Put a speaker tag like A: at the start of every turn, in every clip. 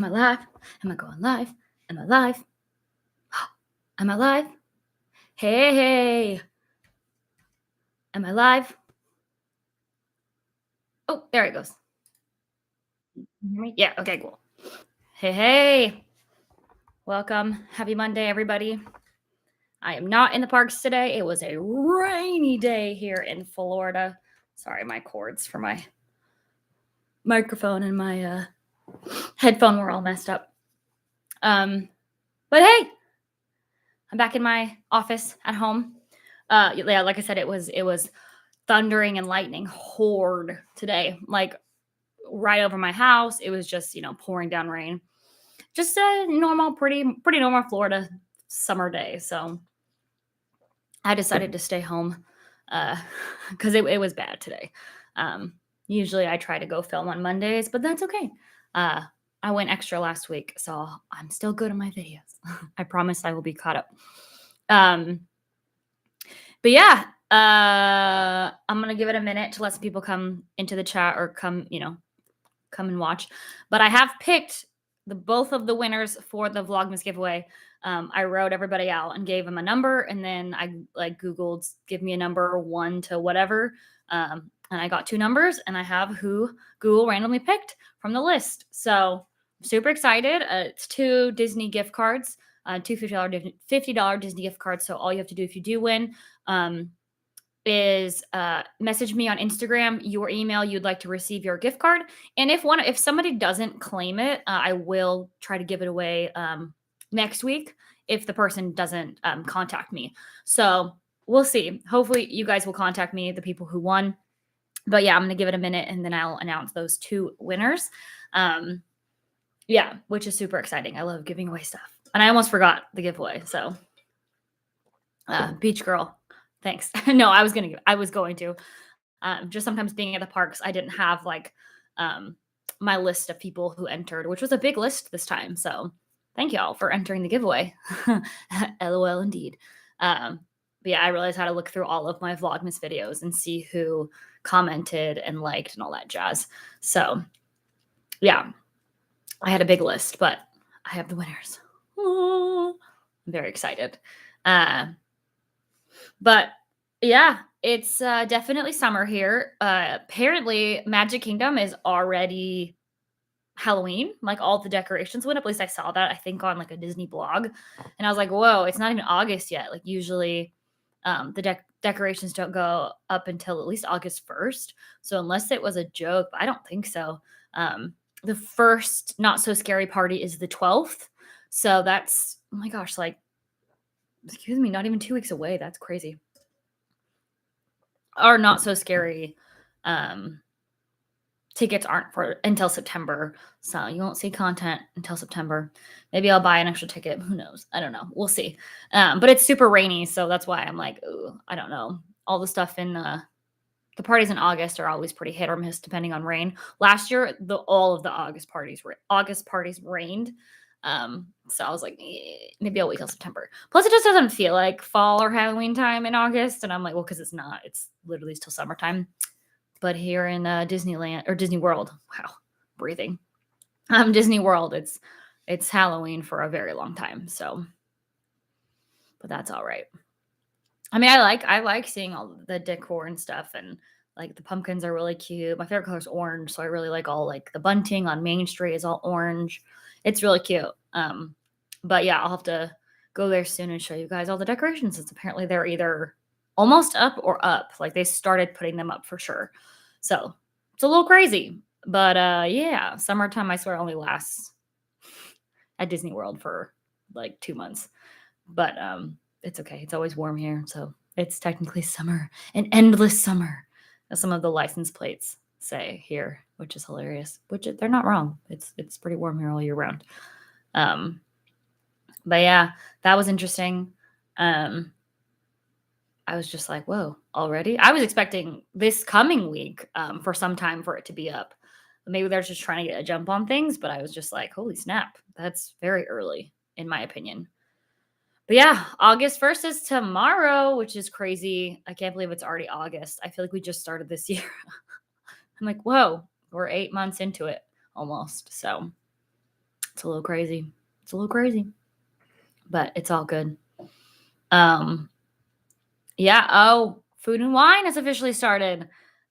A: Am I live? Am I going live? Am I live? Am I live? Hey. Am I live? Oh, there it goes. Can you hear me? Yeah, okay, cool. Hey. Welcome. Happy Monday, everybody. I am not in the parks today. It was a rainy day here in Florida. Sorry, my cords for my microphone and my headphone were all messed up. But hey, I'm back in my office at home. Yeah, like I said, it was thundering and lightning horde today, like right over my house. It was just, pouring down rain. Just a normal, pretty normal Florida summer day. So I decided to stay home because it was bad today. Usually I try to go film on Mondays, but that's okay. I went extra last week, so I'm still good on my videos. I promise I will be caught up. But yeah, I'm gonna give it a minute to let some people come into the chat or come and watch. But I have picked both of the winners for the Vlogmas giveaway. I wrote everybody out and gave them a number, and then I Googled give me a number 1 to whatever, and I got 2 numbers, and I have who Google randomly picked from the list. So I'm super excited. It's 2 Disney gift cards, two $50 Disney gift cards. So all you have to do if you do win. Is message me on Instagram your email you'd like to receive your gift card, and if somebody doesn't claim it, I will try to give it away next week if the person doesn't contact me. So we'll see. Hopefully you guys will contact me, the people who won. But yeah, I'm gonna give it a minute and then I'll announce those 2 winners. Yeah, which is super exciting. I love giving away stuff, and I almost forgot the giveaway. So Beach Girl, thanks. No, I was going to. Just sometimes being at the parks, I didn't have my list of people who entered, which was a big list this time. So thank y'all for entering the giveaway. LOL indeed. But yeah, I realized how to look through all of my Vlogmas videos and see who commented and liked and all that jazz. So yeah, I had a big list, but I have the winners. I'm very excited. But yeah, it's definitely summer here. Apparently, Magic Kingdom is already Halloween. Like all the decorations went up. At least I saw that, I think, on like a Disney blog. And I was like, whoa, it's not even August yet. Like usually the decorations don't go up until at least August 1st. So unless it was a joke, but I don't think so. The first Not So Scary party is the 12th. So that's, oh my gosh, like, excuse me, not even 2 weeks away. That's crazy. Our Not So Scary tickets aren't for until September, so you won't see content until September. Maybe I'll buy an extra ticket. Who knows? I don't know. We'll see. But it's super rainy, so that's why I'm like, ooh, I don't know. All the stuff in the parties in August are always pretty hit or miss depending on rain. Last year, all of the August parties rained. So I was like, maybe I'll wait till September. Plus, it just doesn't feel like fall or Halloween time in August, and I'm like, well, because it's not. It's literally still summertime. But here in Disneyland or Disney World, wow, breathing. Disney World, it's Halloween for a very long time. So, but that's all right. I mean, I like seeing all the decor and stuff, and like the pumpkins are really cute. My favorite color is orange, so I really like all like the bunting on Main Street is all orange. It's really cute. But yeah, I'll have to go there soon and show you guys all the decorations. Since apparently they're either almost up or up. Like they started putting them up for sure. So it's a little crazy. But yeah, summertime I swear only lasts at Disney World for like 2 months. But it's okay. It's always warm here, so it's technically summer, an endless summer, as some of the license plates say here, which is hilarious. Which they're not wrong. It's pretty warm here all year round. But yeah, that was interesting. I was just like, whoa, already? I was expecting this coming week for some time for it to be up. Maybe they're just trying to get a jump on things, but I was just like, holy snap, that's very early, in my opinion. But yeah, August 1st is tomorrow, which is crazy. I can't believe it's already August. I feel like we just started this year. I'm like, whoa, we're 8 months into it almost. So It's a little crazy. It's a little crazy, but it's all good. Um, yeah. Oh, Food and Wine has officially started.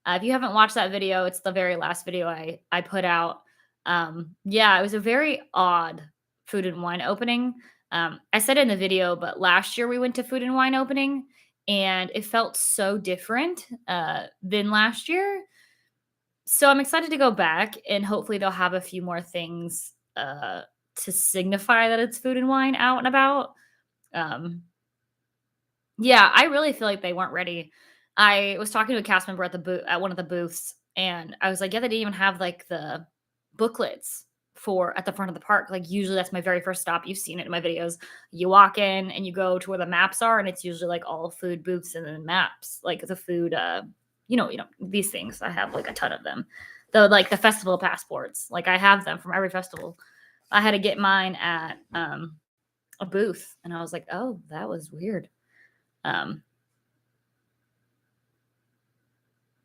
A: If you haven't watched that video, it's the very last video I put out. Yeah, it was a very odd Food and Wine opening. I said in the video, but last year we went to Food and Wine opening, and it felt so different than last year. So I'm excited to go back, and hopefully they'll have a few more things to signify that it's Food and Wine out and about. Um, yeah, I really feel like they weren't ready. I was talking to a cast member at the booth at one of the booths, and I was like, "Yeah, they didn't even have like the booklets for at the front of the park. Like usually that's my very first stop. You've seen it in my videos. You walk in and you go to where the maps are, and it's usually like all food booths and then maps, like the food. You know these things. I have like a ton of them. The festival passports. Like I have them from every festival. I had to get mine at a booth, and I was like, "Oh, that was weird." Um,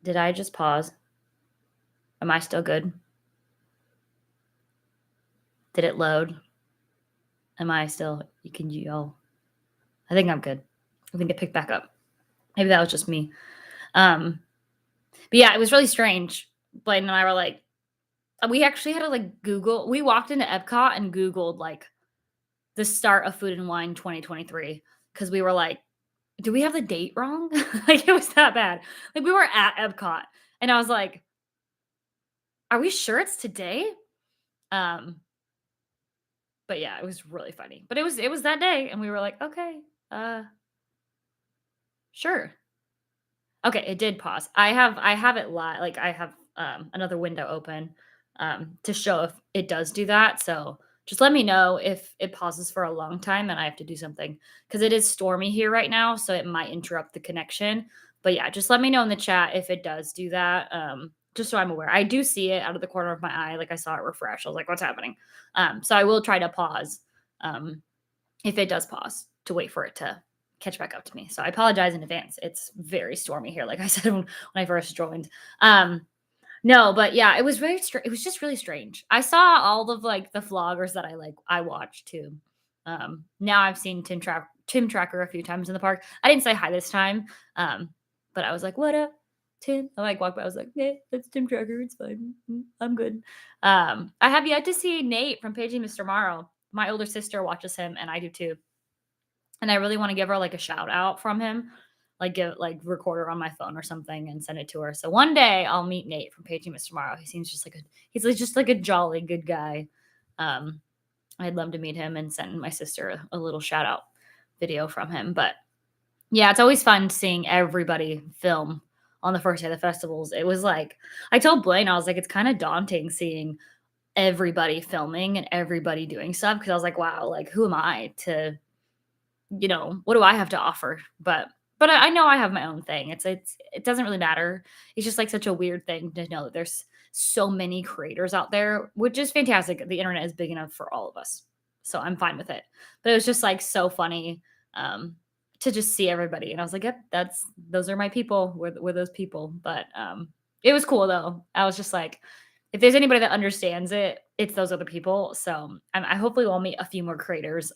A: did I just pause? Am I still good? Did it load? Am I still you can yell? I think I'm good. I think it picked back up. Maybe that was just me. Um, but yeah, it was really strange. Blaine and I were like, we actually had to like Google. We walked into Epcot and Googled like the start of Food and Wine 2023 because we were like, do we have the date wrong? Like it was that bad. Like we were at Epcot and I was like, are we sure it's today? Um, but yeah, it was really funny. But it was that day, and we were like, okay, uh, sure. Okay, it did pause. I have it live. Like I have another window open to show if it does do that. So just let me know if it pauses for a long time and I have to do something because it is stormy here right now, so it might interrupt the connection. But yeah, just let me know in the chat if it does do that. Just so I'm aware. I do see it out of the corner of my eye. Like I saw it refresh. I was like, what's happening? So I will try to pause um, if it does pause to wait for it to catch back up to me. So I apologize in advance. It's very stormy here, like I said when I first joined. No, but yeah, it was very it was just really strange. I saw all of like the vloggers that I watched too. Now I've seen Tim Tracker a few times in the park. I didn't say hi this time. But I was like, "What up, Tim?" I like walked by. I was like, "Yeah, that's Tim Tracker. It's fine. I'm good." I have yet to see Nate from Paging Mr. Morrow. My older sister watches him, and I do too. And I really want to give her like a shout out from him, record her on my phone or something and send it to her. So one day I'll meet Nate from Paging Mr. Morrow. He seems just like a jolly good guy. Um, I'd love to meet him and send my sister a little shout out video from him. But yeah, it's always fun seeing everybody film on the first day of the festivals. It was like I told Blaine, I was like, it's kind of daunting seeing everybody filming and everybody doing stuff because I was like, wow, like who am I to what do I have to offer? But I know I have my own thing. It doesn't really matter. It's just like such a weird thing to know that there's so many creators out there, which is fantastic. The internet is big enough for all of us. So I'm fine with it. But it was just like so funny to just see everybody. And I was like, yep, those are my people. We're those people. But it was cool though. I was just like, if there's anybody that understands it, it's those other people. So I hopefully will meet a few more creators.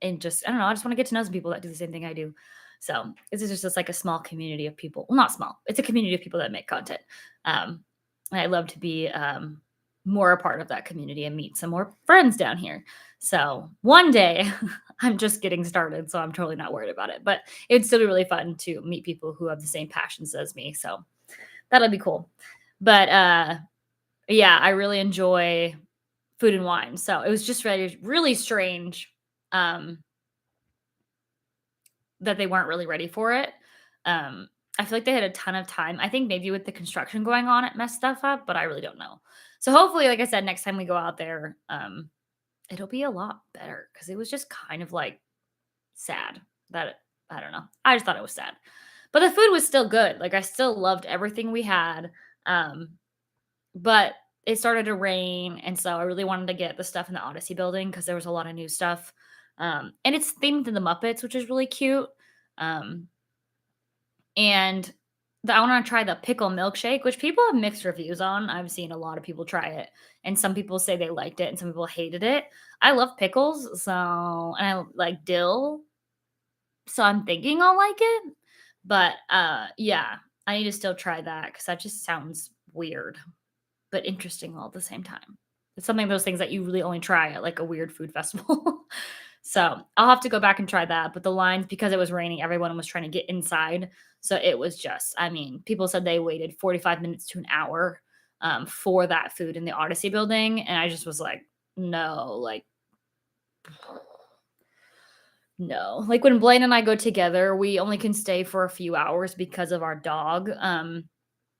A: And just I don't know, I just want to get to know some people that do the same thing I do. So this is just like a small community of people. Well, not small. It's a community of people that make content. And I'd love to be more a part of that community and meet some more friends down here. So one day, I'm just getting started, so I'm totally not worried about it. But it'd still be really fun to meet people who have the same passions as me. So that'll be cool. But yeah, I really enjoy Food and Wine. So it was just really, really strange that they weren't really ready for it. I feel like they had a ton of time. I think maybe with the construction going on, it messed stuff up, but I really don't know. So hopefully, like I said, next time we go out there, it'll be a lot better because it was just kind of like sad I don't know. I just thought it was sad, but the food was still good. Like I still loved everything we had. Um, but it started to rain, and so I really wanted to get the stuff in the Odyssey building because there was a lot of new stuff. And it's themed to the Muppets, which is really cute. Um, and I wanna try the pickle milkshake, which people have mixed reviews on. I've seen a lot of people try it, and some people say they liked it, and some people hated it. I love pickles, so and I like dill, so I'm thinking I'll like it. But, yeah, I need to still try that because that just sounds weird, but interesting all at the same time. It's something of those things that you really only try at, like, a weird food festival. So, I'll have to go back and try that, but the lines because it was raining, everyone was trying to get inside, so it was just I mean, people said they waited 45 minutes to an hour, for that food in the Odyssey building, and I just was like, "No," like, no. Like, when Blaine and I go together, we only can stay for a few hours because of our dog,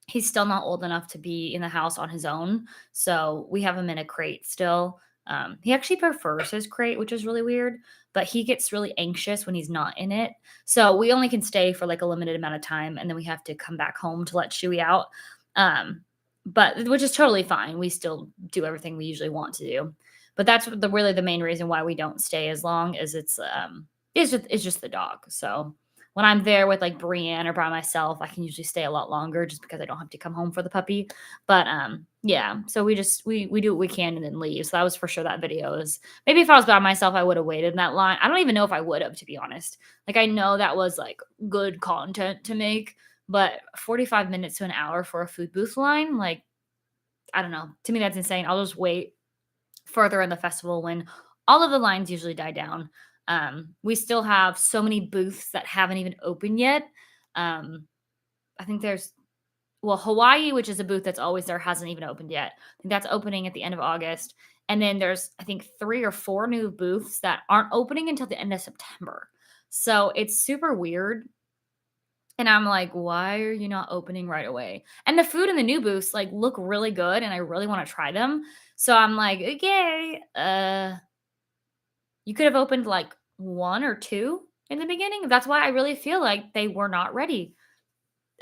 A: he's still not old enough to be in the house on his own, so we have him in a crate still. He actually prefers his crate, which is really weird, but he gets really anxious when he's not in it. So we only can stay for like a limited amount of time, and then we have to come back home to let Chewy out. Um, but which is totally fine. We still do everything we usually want to do. But that's really the main reason why we don't stay as long as it's just the dog. So when I'm there with like Brienne or by myself, I can usually stay a lot longer just because I don't have to come home for the puppy. But yeah, so we do what we can and then leave. So that was for sure that video is maybe if I was by myself, I would have waited in that line. I don't even know if I would have, to be honest. Like I know that was like good content to make, but 45 minutes to an hour for a food booth line, like I don't know. To me, that's insane. I'll just wait further in the festival when all of the lines usually die down. We still have so many booths that haven't even opened yet. Um, I think there's Hawaii, which is a booth that's always there, hasn't even opened yet. I think that's opening at the end of August. And then there's I think 3 or 4 new booths that aren't opening until the end of September. So it's super weird. And I'm like, why are you not opening right away? And the food in the new booths like look really good and I really want to try them. So I'm like, okay, you could have opened like 1 or 2 in the beginning. That's why I really feel like they were not ready.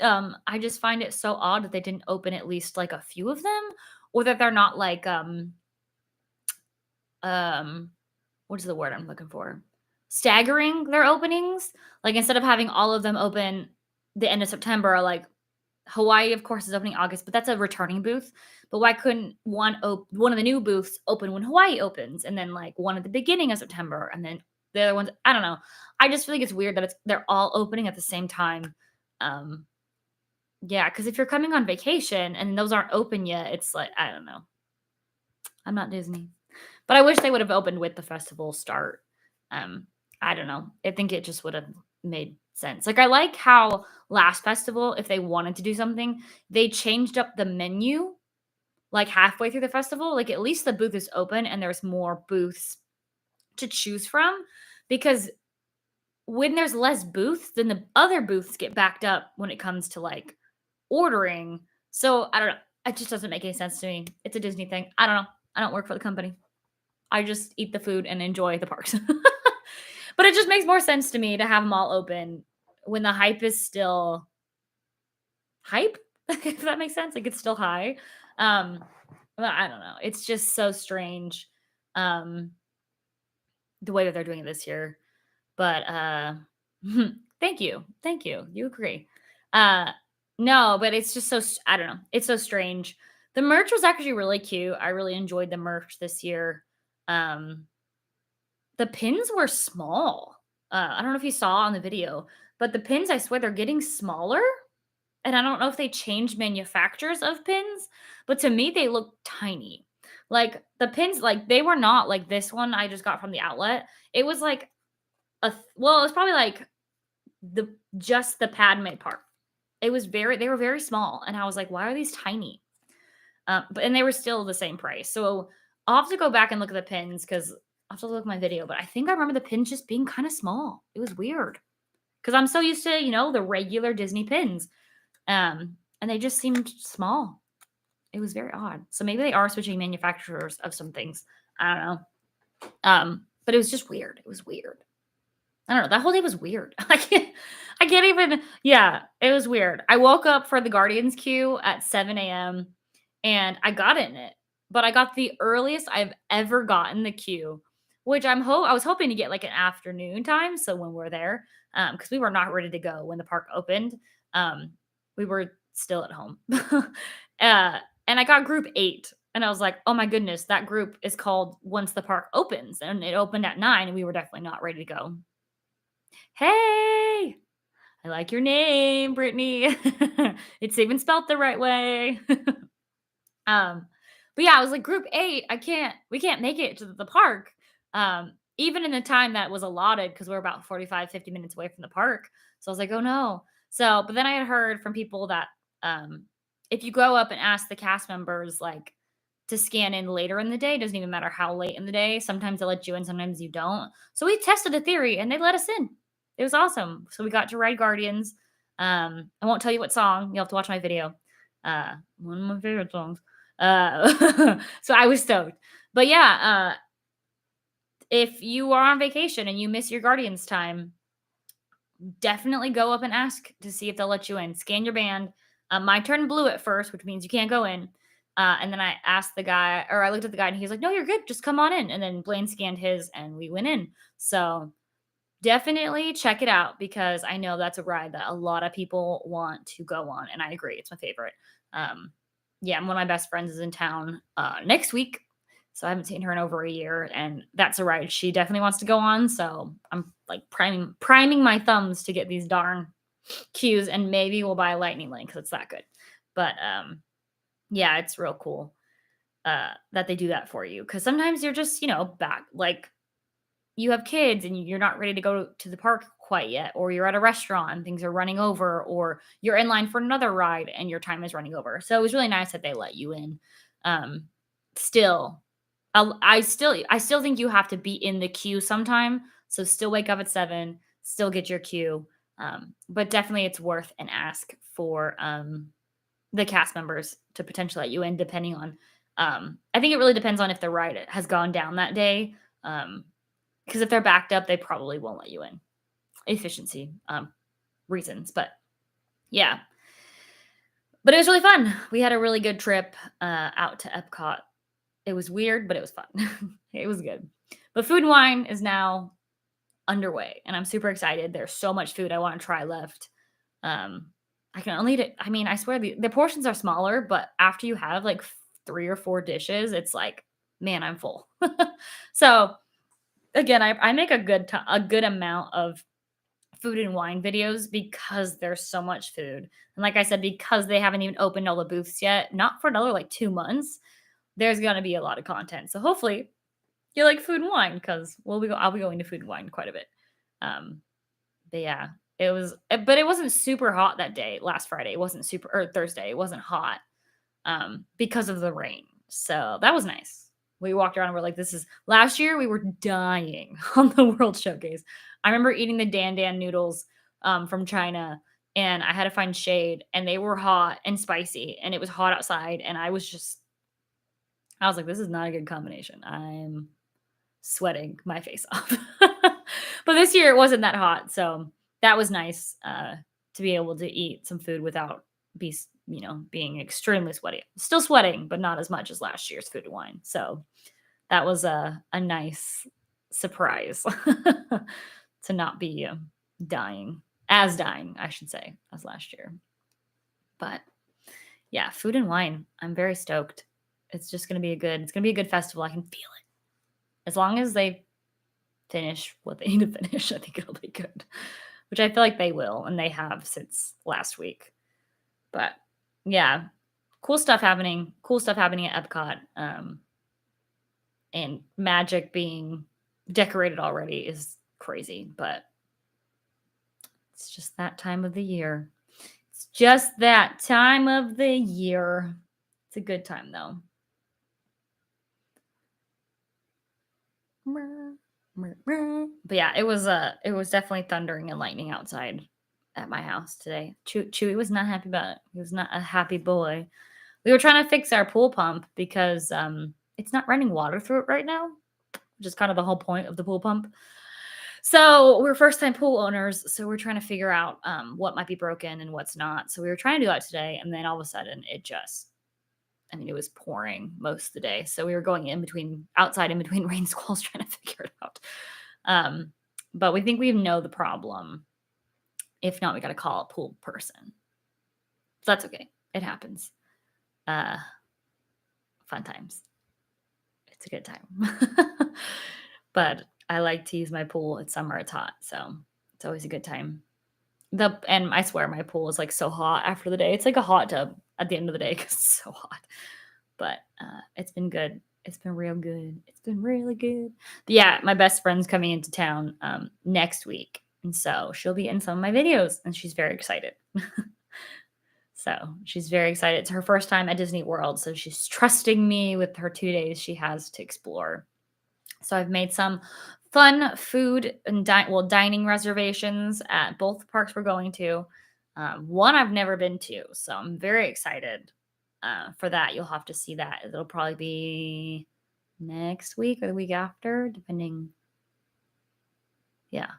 A: I just find it so odd that they didn't open at least like a few of them or that they're not like um what is the word I'm looking for? Staggering their openings. Like instead of having all of them open the end of September, like Hawaii, of course, is opening August, but that's a returning booth. But why couldn't one of the new booths open when Hawaii opens, and then like one at the beginning of September, and then the other ones? I don't know. I just feel like it's weird that they're all opening at the same time. Um, yeah, because if you're coming on vacation and those aren't open yet, it's like I don't know. I'm not Disney, but I wish they would have opened with the festival start. Um, I don't know. I think it just would have made sense. Like I like how last festival, if they wanted to do something, they changed up the menu like halfway through the festival. Like at least the booth is open and there's more booths to choose from because when there's less booths, then the other booths get backed up when it comes to like ordering. So I don't know. It just doesn't make any sense to me. It's a Disney thing. I don't know. I don't work for the company. I just eat the food and enjoy the parks. But it just makes more sense to me to have them all open when the hype is still hype, if that makes sense. Like it's still high. Um, but I don't know. It's just so strange um, the way that they're doing it this year. But thank you. Thank you. You agree. Uh, no, but it's just I don't know. It's so strange. The merch was actually really cute. I really enjoyed the merch this year. Um, The pins were small. I don't know if you saw on the video, but the pins, I swear they're getting smaller. And I don't know if they changed manufacturers of pins, but to me, they look tiny. Like the pins, like they were not like this one I just got from the outlet. It was like well, it was probably like just the Padme part. They were very small. And I was like, why are these tiny? And they were still the same price. So I'll have to go back and look at the pins because I'll have to look at my video. But I think I remember the pins just being kind of small. It was weird because I'm so used to the regular Disney pins, and they just seemed small. It was very odd. So maybe they are switching manufacturers of some things. I don't know. But it was just weird. It was weird. I don't know. That whole day was weird. I can't even. Yeah, it was weird. I woke up for the Guardians queue at 7 a.m. and I got in it, but I got the earliest I've ever gotten the queue, which I was hoping to get like an afternoon time. So when we're there, because we were not ready to go when the park opened, um, We were still at home. And I got group 8, and I was like, "Oh my goodness, that group is called Once the Park Opens," and it opened at 9, and we were definitely not ready to go. "Hey, I like your name, Brittany. It's even spelt the right way." Um, but yeah, I was like, "Group 8, we can't make it to the park." Even in the time that was allotted, because 'cause we're about 45, 50 minutes away from the park. So I was like, "Oh, no." So, but then I had heard from people that, um, if you go up and ask the cast members, like, to scan in later in the day, doesn't even matter how late in the day, sometimes they'll let you in, sometimes you don't. So we tested the theory, and they let us in. It was awesome. So we got to ride Guardians. I won't tell you what song, you'll have to watch my video. One of my favorite songs. So I was stoked. But yeah, if you are on vacation and you miss your Guardians time, definitely go up and ask to see if they'll let you in. Scan your band. My turn blew at first, which means you can't go in. And then I asked the guy, or I looked at the guy, and he was like, "No, you're good. Just come on in." And then Blaine scanned his, and we went in. So definitely check it out, because I know that's a ride that a lot of people want to go on, and I agree, it's my favorite. Um, yeah, and one of my best friends is in town next week, so I haven't seen her in over a year, and that's a ride she definitely wants to go on. So I'm like priming my thumbs to get these darn cues, and maybe we'll buy a lightning lane because it's that good. But yeah, it's real cool that they do that for you, because sometimes you're just back like you have kids and you're not ready to go to the park quite yet, or you're at a restaurant and things are running over, or you're in line for another ride and your time is running over. So it was really nice that they let you in. Um, still, I still think you have to be in the queue sometime. So still wake up at 7, still get your queue. But definitely it's worth an ask for the cast members to potentially let you in, depending on. I think it really depends on if the ride has gone down that day. Because if they're backed up, they probably won't let you in. Efficiency reasons, but yeah. But it was really fun. We had a really good trip out to Epcot. It was weird, but it was fun. It was good. But Food and Wine is now underway, and I'm super excited. There's so much food I want to try left. Um, I can only eat it. I mean, I swear the portions are smaller, but after you have like 3 or 4 dishes, it's like, man, I'm full. So again, I make a good amount of food and wine videos because there's so much food. And like I said, because they haven't even opened all the booths yet, not for another like 2 months, there's gonna be a lot of content. So hopefully you like food and wine, because I'll be going to food and wine quite a bit. Um, but yeah, but it wasn't super hot that day last Friday. It wasn't super or Thursday. It wasn't hot because of the rain. So that was nice. We walked around and we're like, this is last year we were dying on the World Showcase. I remember eating the Dan Dan noodles from China, and I had to find shade, and they were hot and spicy, and it was hot outside, and I was like, this is not a good combination. I'm sweating my face off. But this year it wasn't that hot, so that was nice to be able to eat some food without being extremely sweaty. Still sweating, but not as much as last year's food and wine. So that was a nice surprise to not be dying, I should say, as last year. But yeah, food and wine. I'm very stoked. It's gonna be a good festival. I can feel it. As long as they finish what they need to finish, I think it'll be good. Which I feel like they will, and they have since last week. But yeah, cool stuff happening. Cool stuff happening at Epcot. And Magic being decorated already is crazy, but it's just that time of the year. It's just that time of the year. It's a good time though. But yeah, it was definitely thundering and lightning outside at my house today. Chewy was not happy about it. He was not a happy boy. We were trying to fix our pool pump because it's not running water through it right now, which is kind of the whole point of the pool pump. So we're first time pool owners, so we're trying to figure out what might be broken and what's not. So we were trying to do that today, and then all of a sudden it was pouring most of the day. So we were going outside in between rain squalls trying to figure it out. But we think we know the problem. If not, we got to call a pool person. That's okay. It happens. Uh, fun times. It's a good time. But I like to use my pool. It's summer, it's hot, so it's always a good time. And I swear my pool is like so hot after the day. It's like a hot tub at the end of the day because it's so hot. But it's been good. It's been real good. It's been really good. But yeah, my best friend's coming into town next week. And so she'll be in some of my videos and she's very excited. So she's very excited. It's her first time at Disney World. So she's trusting me with her 2 days she has to explore. So I've made some fun food and dining reservations at both parks we're going to. One I've never been to, so I'm very excited for that. You'll have to see that. It'll probably be next week or the week after, depending. Yeah,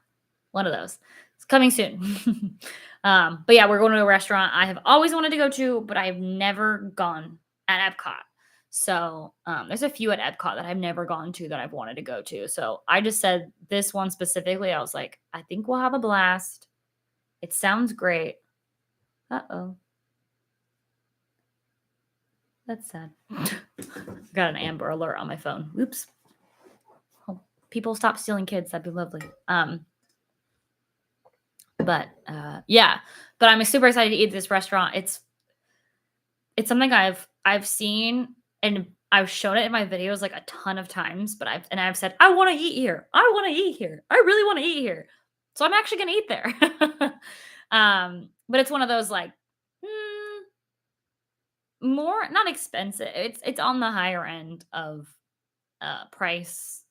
A: one of those. It's coming soon. But yeah, we're going to a restaurant I have always wanted to go to, but I've never gone at Epcot. So there's a few at Epcot that I've never gone to that I've wanted to go to. So I just said this one specifically. I was like, I think we'll have a blast. It sounds great. Uh-oh. That's sad. Got an Amber Alert on my phone. Oops. Hope people stop stealing kids. That'd be lovely. But yeah. But I'm super excited to eat at this restaurant. It's something I've seen and I've shown it in my videos like a ton of times, but I've said, I want to eat here. I want to eat here. I really want to eat here. So I'm actually gonna eat there. But it's one of those like more not expensive. It's on the higher end of price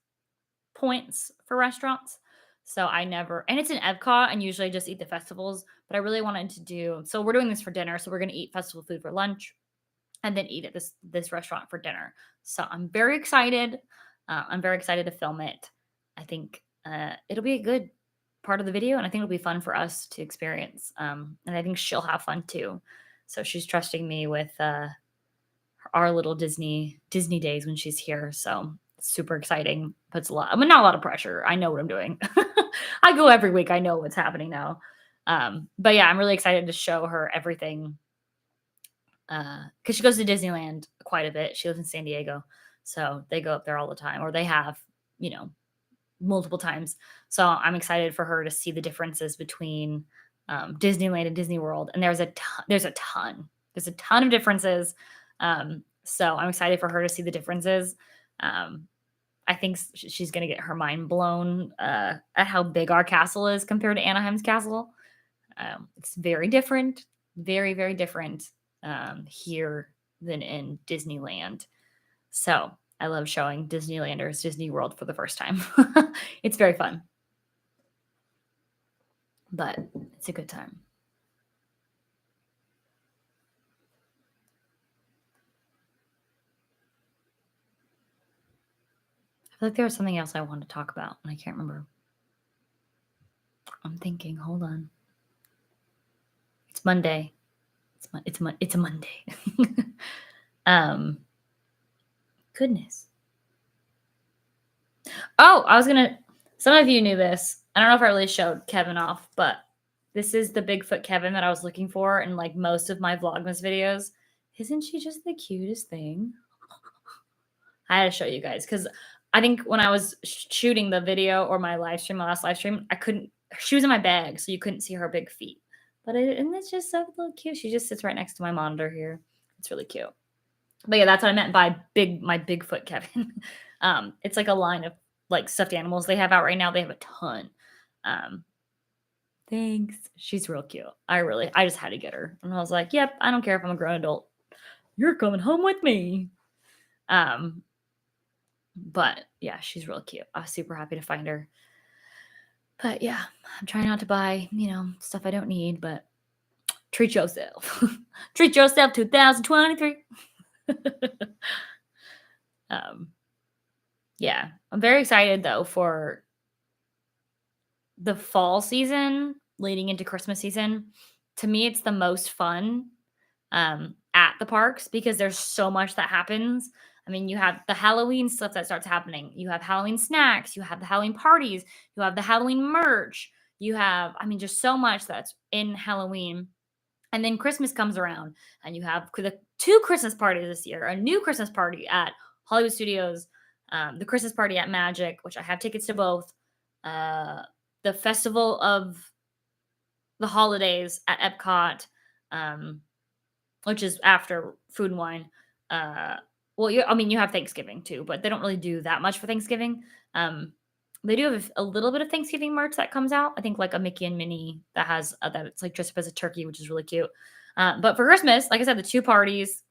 A: points for restaurants. So I never and it's in Epcot and usually I just eat the festivals, but I really wanted to do so we're doing this for dinner. So we're gonna eat festival food for lunch and then eat at this restaurant for dinner. So I'm very excited. I'm very excited to film it. I think it'll be a good part of the video, and I think it'll be fun for us to experience. And I think she'll have fun too. So she's trusting me with our little Disney days when she's here. So it's super exciting. Puts a lot. I mean, not a lot of pressure. I know what I'm doing. I go every week. I know what's happening now. But yeah, I'm really excited to show her everything because she goes to Disneyland quite a bit. She lives in San Diego, so they go up there all the time, or they have, you know, multiple times. So I'm excited for her to see the differences between Disneyland and Disney World. And there's a ton of differences. So I'm excited for her to see the differences. I think she's going to get her mind blown at how big our castle is compared to Anaheim's castle. It's very different, very, very different here than in Disneyland. So I love showing Disneylanders Disney World for the first time. It's very fun. But it's a good time. I feel like there was something else I wanted to talk about, and I can't remember. I'm thinking, hold on. It's Monday. It's a Monday. Goodness. Oh, some of you knew this. I don't know if I really showed Kevin off, but this is the Bigfoot Kevin that I was looking for in like most of my Vlogmas videos. Isn't she just the cutest thing? I had to show you guys because I think when I was shooting the video or my last live stream, she was in my bag, so you couldn't see her big feet. But and it's just so little cute. She just sits right next to my monitor here. It's really cute. But yeah, that's what I meant by my Bigfoot Kevin. It's like a line of like stuffed animals they have out right now. They have a ton. Thanks. She's real cute. I just had to get her. And I was like, yep, I don't care if I'm a grown adult. You're coming home with me. But yeah, she's real cute. I was super happy to find her. But yeah, I'm trying not to buy, stuff I don't need, but treat yourself. Treat yourself 2023. Yeah, I'm very excited though for the fall season leading into Christmas season. To me, it's the most fun at the parks because there's so much that happens. I mean, you have the Halloween stuff that starts happening. You have Halloween snacks. You have the Halloween parties. You have the Halloween merch. You have, just so much that's in Halloween. And then Christmas comes around and you have the two Christmas parties this year, a new Christmas party at Hollywood Studios, the Christmas party at Magic, which I have tickets to both, uh, the Festival of the Holidays at Epcot, um, which is after Food and Wine. Uh, well, I mean, you have Thanksgiving too, but they don't really do that much for Thanksgiving. Um, they do have a little bit of Thanksgiving merch that comes out. I think like a Mickey and Minnie that has that it's like dressed up as a turkey, which is really cute. But for Christmas, like I said, the two parties,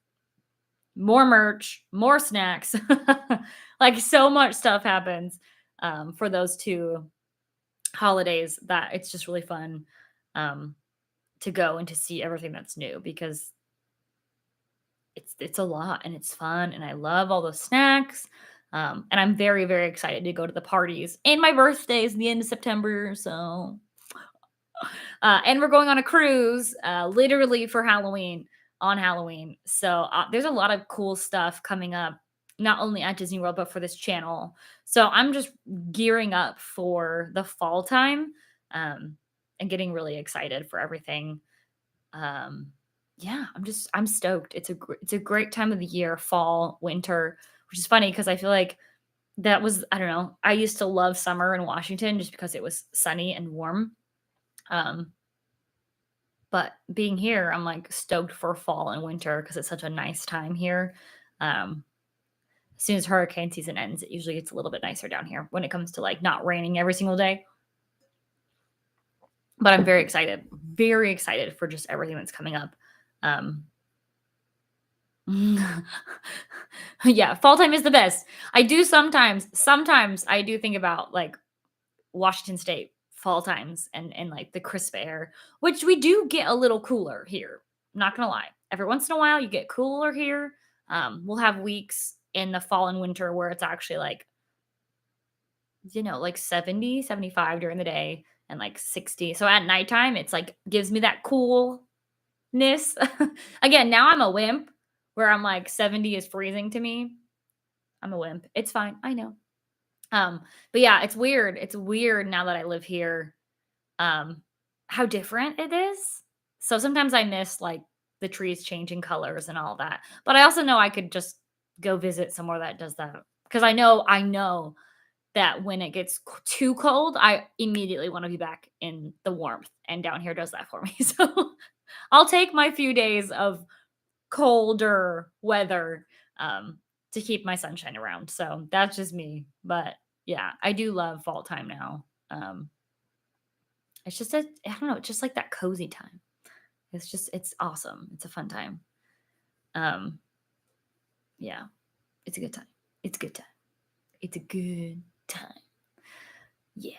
A: more merch, more snacks, like so much stuff happens for those two holidays that it's just really fun um, to go and to see everything that's new because it's a lot and it's fun and I love all those snacks. And I'm very, very excited to go to the parties. And my birthday is the end of September, so and we're going on a cruise, literally for Halloween on Halloween. So there's a lot of cool stuff coming up, not only at Disney World but for this channel. So I'm just gearing up for the fall time, um, and getting really excited for everything. Um, yeah, I'm stoked. It's a great time of the year, fall, winter, which is funny because I feel like that was I don't know. I used to love summer in Washington just because it was sunny and warm. Um, but being here, I'm like stoked for fall and winter because it's such a nice time here. Um, as soon as hurricane season ends, it usually gets a little bit nicer down here when it comes to like not raining every single day. But I'm very excited for just everything that's coming up. Um, yeah, fall time is the best. I do sometimes I do think about like Washington State fall times and like the crisp air, which we do get a little cooler here. I'm not gonna lie. Every once in a while you get cooler here. We'll have weeks in the fall and winter where it's actually like, like 70, 75 during the day and like 60. So at nighttime, it's like gives me that coolness. Again, now I'm a wimp where I'm like 70 is freezing to me. I'm a wimp. It's fine. I know. Um, but yeah, it's weird. It's weird now that I live here, um, how different it is. So sometimes I miss like the trees changing colors and all that. But I also know I could just go visit somewhere that does that because I know that when it gets too cold, I immediately want to be back in the warmth, and down here does that for me. So I'll take my few days of colder weather um, to keep my sunshine around. So that's just me. But yeah, I do love fall time now. It's just I don't know, it's just like that cozy time. It's awesome. It's a fun time. Um, yeah, it's a good time. It's a good time. It's a good time. Yeah.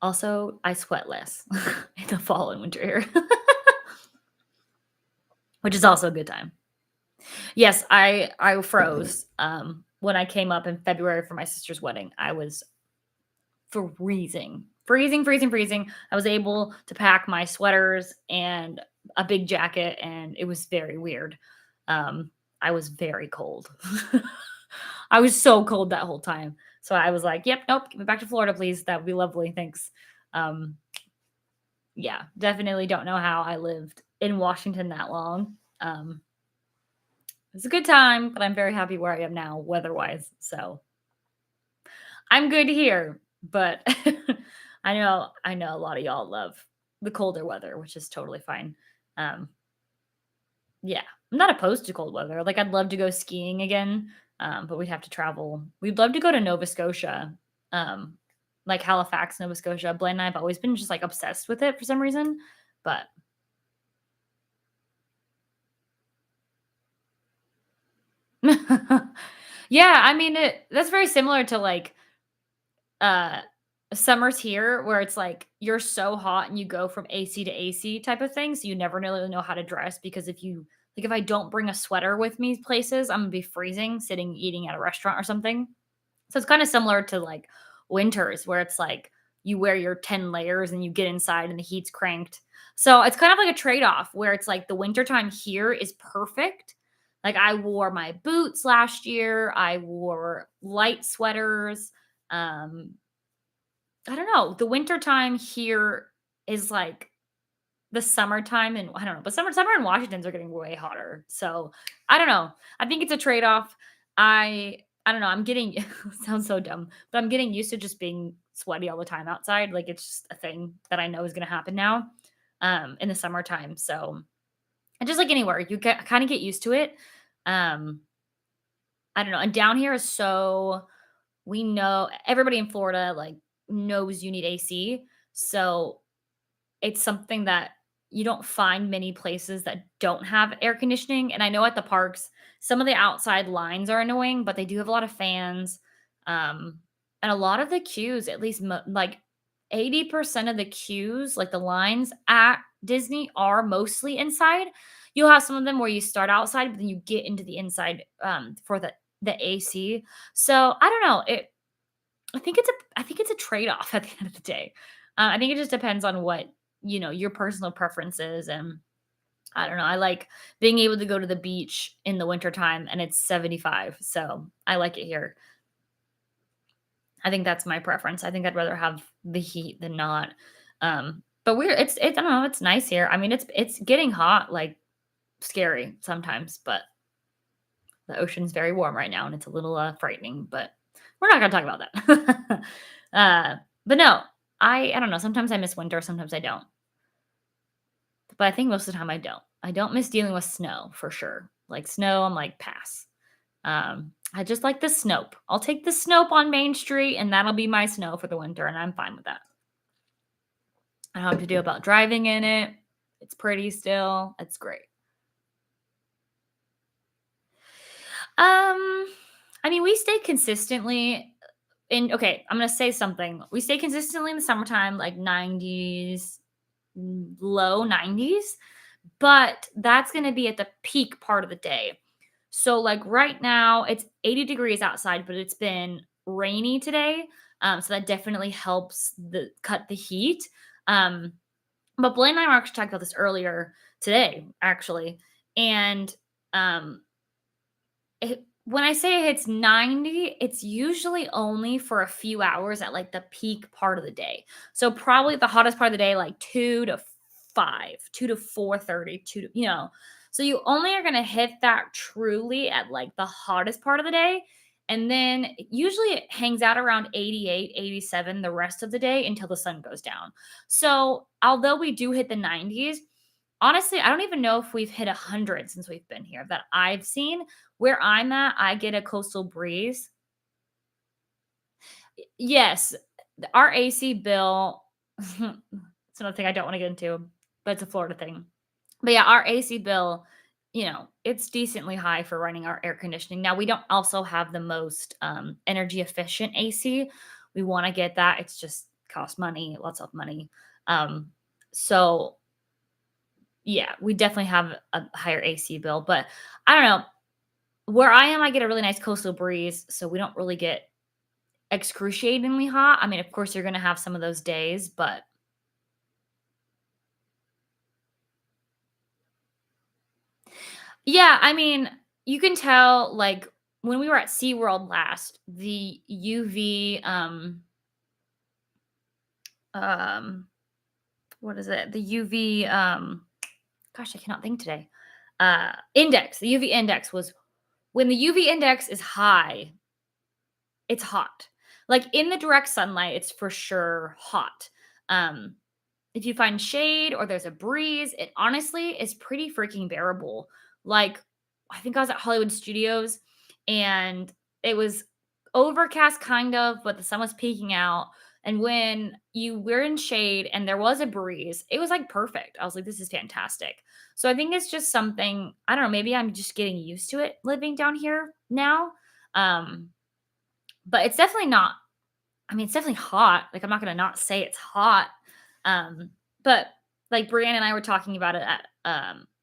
A: Also, I sweat less in the fall and winter here, which is also a good time. Yes, I froze when I came up in February for my sister's wedding. I was freezing. I was able to pack my sweaters and a big jacket, and it was very weird. I was very cold. I was so cold that whole time. So I was like, "Yep, nope, get me back to Florida, please. That would be lovely. Thanks." Um, yeah, definitely don't know how I lived in Washington that long. It's a good time, but I'm very happy where I am now, weather-wise. So I'm good here, but I know a lot of y'all love the colder weather, which is totally fine. Um, yeah, I'm not opposed to cold weather. Like I'd love to go skiing again, but we'd have to travel. We'd love to go to Nova Scotia, um, like Halifax, Nova Scotia. Blaine and I have always been just like obsessed with it for some reason, but yeah, I mean that's very similar to like uh summers here where it's like you're so hot and you go from AC to AC type of thing. So you never really know how to dress because if I don't bring a sweater with me places, I'm gonna be freezing sitting eating at a restaurant or something. So it's kind of similar to like winters where it's like you wear your 10 layers and you get inside and the heat's cranked. So it's kind of like a trade-off where it's like the wintertime here is perfect. Like I wore my boots last year, I wore light sweaters. Um, I don't know. The wintertime here is like the summertime and I don't know, but summer in Washingtons are getting way hotter. So I don't know. I think it's a trade-off. I don't know. I'm getting sounds so dumb, but I'm getting used to just being sweaty all the time outside. Like it's just a thing that I know is gonna happen now in the summertime. So and just like anywhere, you get kind of get used to it. Um, I don't know. And down here is so we know everybody in Florida like knows you need AC. So it's something that you don't find many places that don't have air conditioning, and I know at the parks, some of the outside lines are annoying, but they do have a lot of fans, and a lot of the queues, at least like 80% of the queues, like the lines at Disney are mostly inside. You'll have some of them where you start outside, but then you get into the inside, for the AC. So, I don't know, I think it's a trade-off at the end of the day. I think it just depends on what, your personal preferences and I don't know. I like being able to go to the beach in the wintertime and it's 75. So I like it here. I think that's my preference. I think I'd rather have the heat than not. But I don't know, it's nice here. I mean, it's getting hot, like scary sometimes, but the ocean's very warm right now and it's a little frightening, but we're not gonna talk about that. But no, I don't know. Sometimes I miss winter, sometimes I don't. But I think most of the time I don't. I don't miss dealing with snow for sure. Like snow, I'm like pass. I just like the snope. I'll take the snope on Main Street and that'll be my snow for the winter, and I'm fine with that. I don't have to deal about driving in it. It's pretty still. It's great. Um, I mean, we stay consistently okay, I'm gonna say something. We stay consistently in the summertime, like 90s, low 90s, but that's gonna be at the peak part of the day. So, like right now, it's 80 degrees outside, but it's been rainy today. So that definitely helps cut the heat. Um, but Blaine and I were actually talking about this earlier today, actually. And um, when I say it's 90, it's usually only for a few hours at like the peak part of the day. So probably the hottest part of the day, like 2 to 5, 2 to 4:30, So you only are gonna hit that truly at like the hottest part of the day. And then usually it hangs out around 88, 87 the rest of the day until the sun goes down. So although we do hit the 90s, honestly, I don't even know if we've hit 100 since we've been here that I've seen. Where I'm at, I get a coastal breeze. Yes, our AC bill it's another thing I don't wanna get into, but it's a Florida thing. But yeah, our AC bill, it's decently high for running our air conditioning. Now, we don't also have the most, energy efficient AC. We wanna get that. It's just cost money, lots of money. Um, so yeah, we definitely have a higher AC bill, but I don't know. Where I am, I get a really nice coastal breeze, so we don't really get excruciatingly hot. I mean, of course, you're gonna have some of those days, but yeah, I mean, you can tell, like, when we were at SeaWorld last, the UV, um, what is it? The UV, gosh, I cannot think today. Index, the UV index was when the UV index is high, it's hot. Like, in the direct sunlight, it's for sure hot. Um, if you find shade or there's a breeze, it honestly is pretty freaking bearable. Like, I think I was at Hollywood Studios and it was overcast kind of, but the sun was peeking out. And when you were in shade and there was a breeze, it was like perfect. I was like, this is fantastic. So I think it's just something, I don't know, maybe I'm just getting used to it living down here now. Um, but it's definitely not I mean, it's definitely hot. Like, I'm not gonna not say it's hot. Um, but like Brianna and I were talking about it at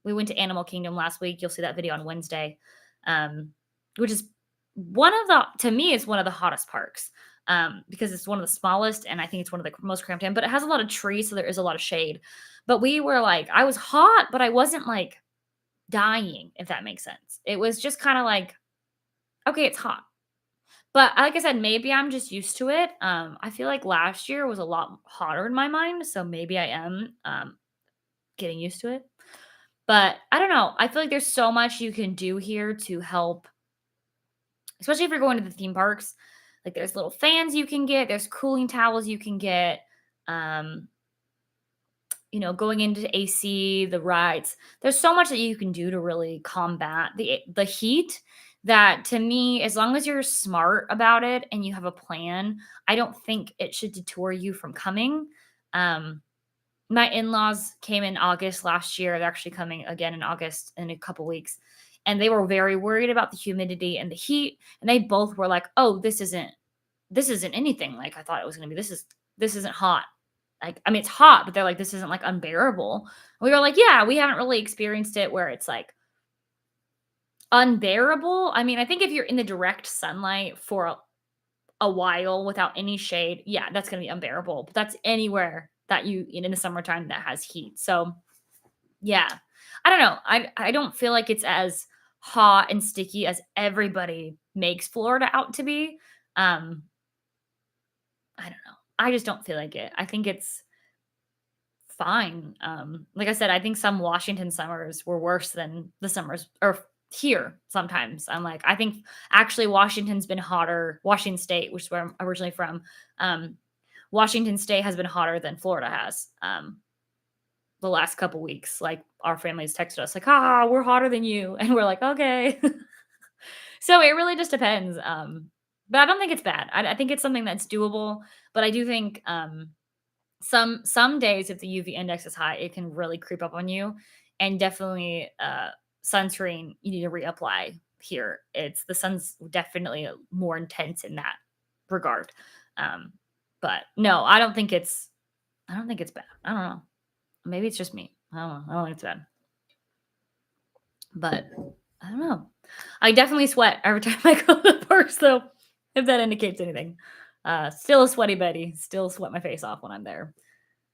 A: we went to Animal Kingdom last week. You'll see that video on Wednesday. Um, which is one of the to me is one of the hottest parks. Because it's one of the smallest and I think it's one of the most cramped in, but it has a lot of trees, so there is a lot of shade. But we were like, I was hot, but I wasn't like dying, if that makes sense. It was just kind of like, okay, it's hot. But like I said, maybe I'm just used to it. I feel like last year was a lot hotter in my mind, so maybe I am. getting used to it. But I don't know. I feel like there's so much you can do here to help, especially if you're going to the theme parks. Like there's little fans you can get, there's cooling towels you can get. Um, going into AC, the rides. There's so much that you can do to really combat the heat that to me, as long as you're smart about it and you have a plan, I don't think it should deter you from coming. Um, my in-laws came in August last year. They're actually coming again in August in a couple weeks. And they were very worried about the humidity and the heat. And they both were like, "Oh, this isn't anything like I thought it was going to be. This isn't hot. Like, I mean, it's hot, but they're like, this isn't like unbearable." We were like, yeah, we haven't really experienced it where it's like unbearable. I mean, I think if you're in the direct sunlight for a while without any shade, yeah, that's going to be unbearable. But that's anywhere that in the summertime that has heat. So, yeah, I don't know. I don't feel like it's as hot and sticky as everybody makes Florida out to be. Um, I don't know. I just don't feel like it. I think it's fine. Like I said, I think some Washington summers were worse than the summers or here sometimes. I'm like, I think actually Washington's been hotter. Washington State, which is where I'm originally from, um, Washington State has been hotter than Florida has the last couple weeks. Like our families texted us like, we're hotter than you. And we're like, okay. So it really just depends. But I don't think it's bad. I think it's something that's doable. But I do think some days if the UV index is high, it can really creep up on you. And definitely sunscreen you need to reapply here. It's the sun's definitely more intense in that regard. Um, but no, I don't think it's bad. I don't know. Maybe it's just me. I don't know. I don't think it's bad. But I don't know. I definitely sweat every time I go to the parks though, if that indicates anything. Still a sweaty Betty. Still sweat my face off when I'm there.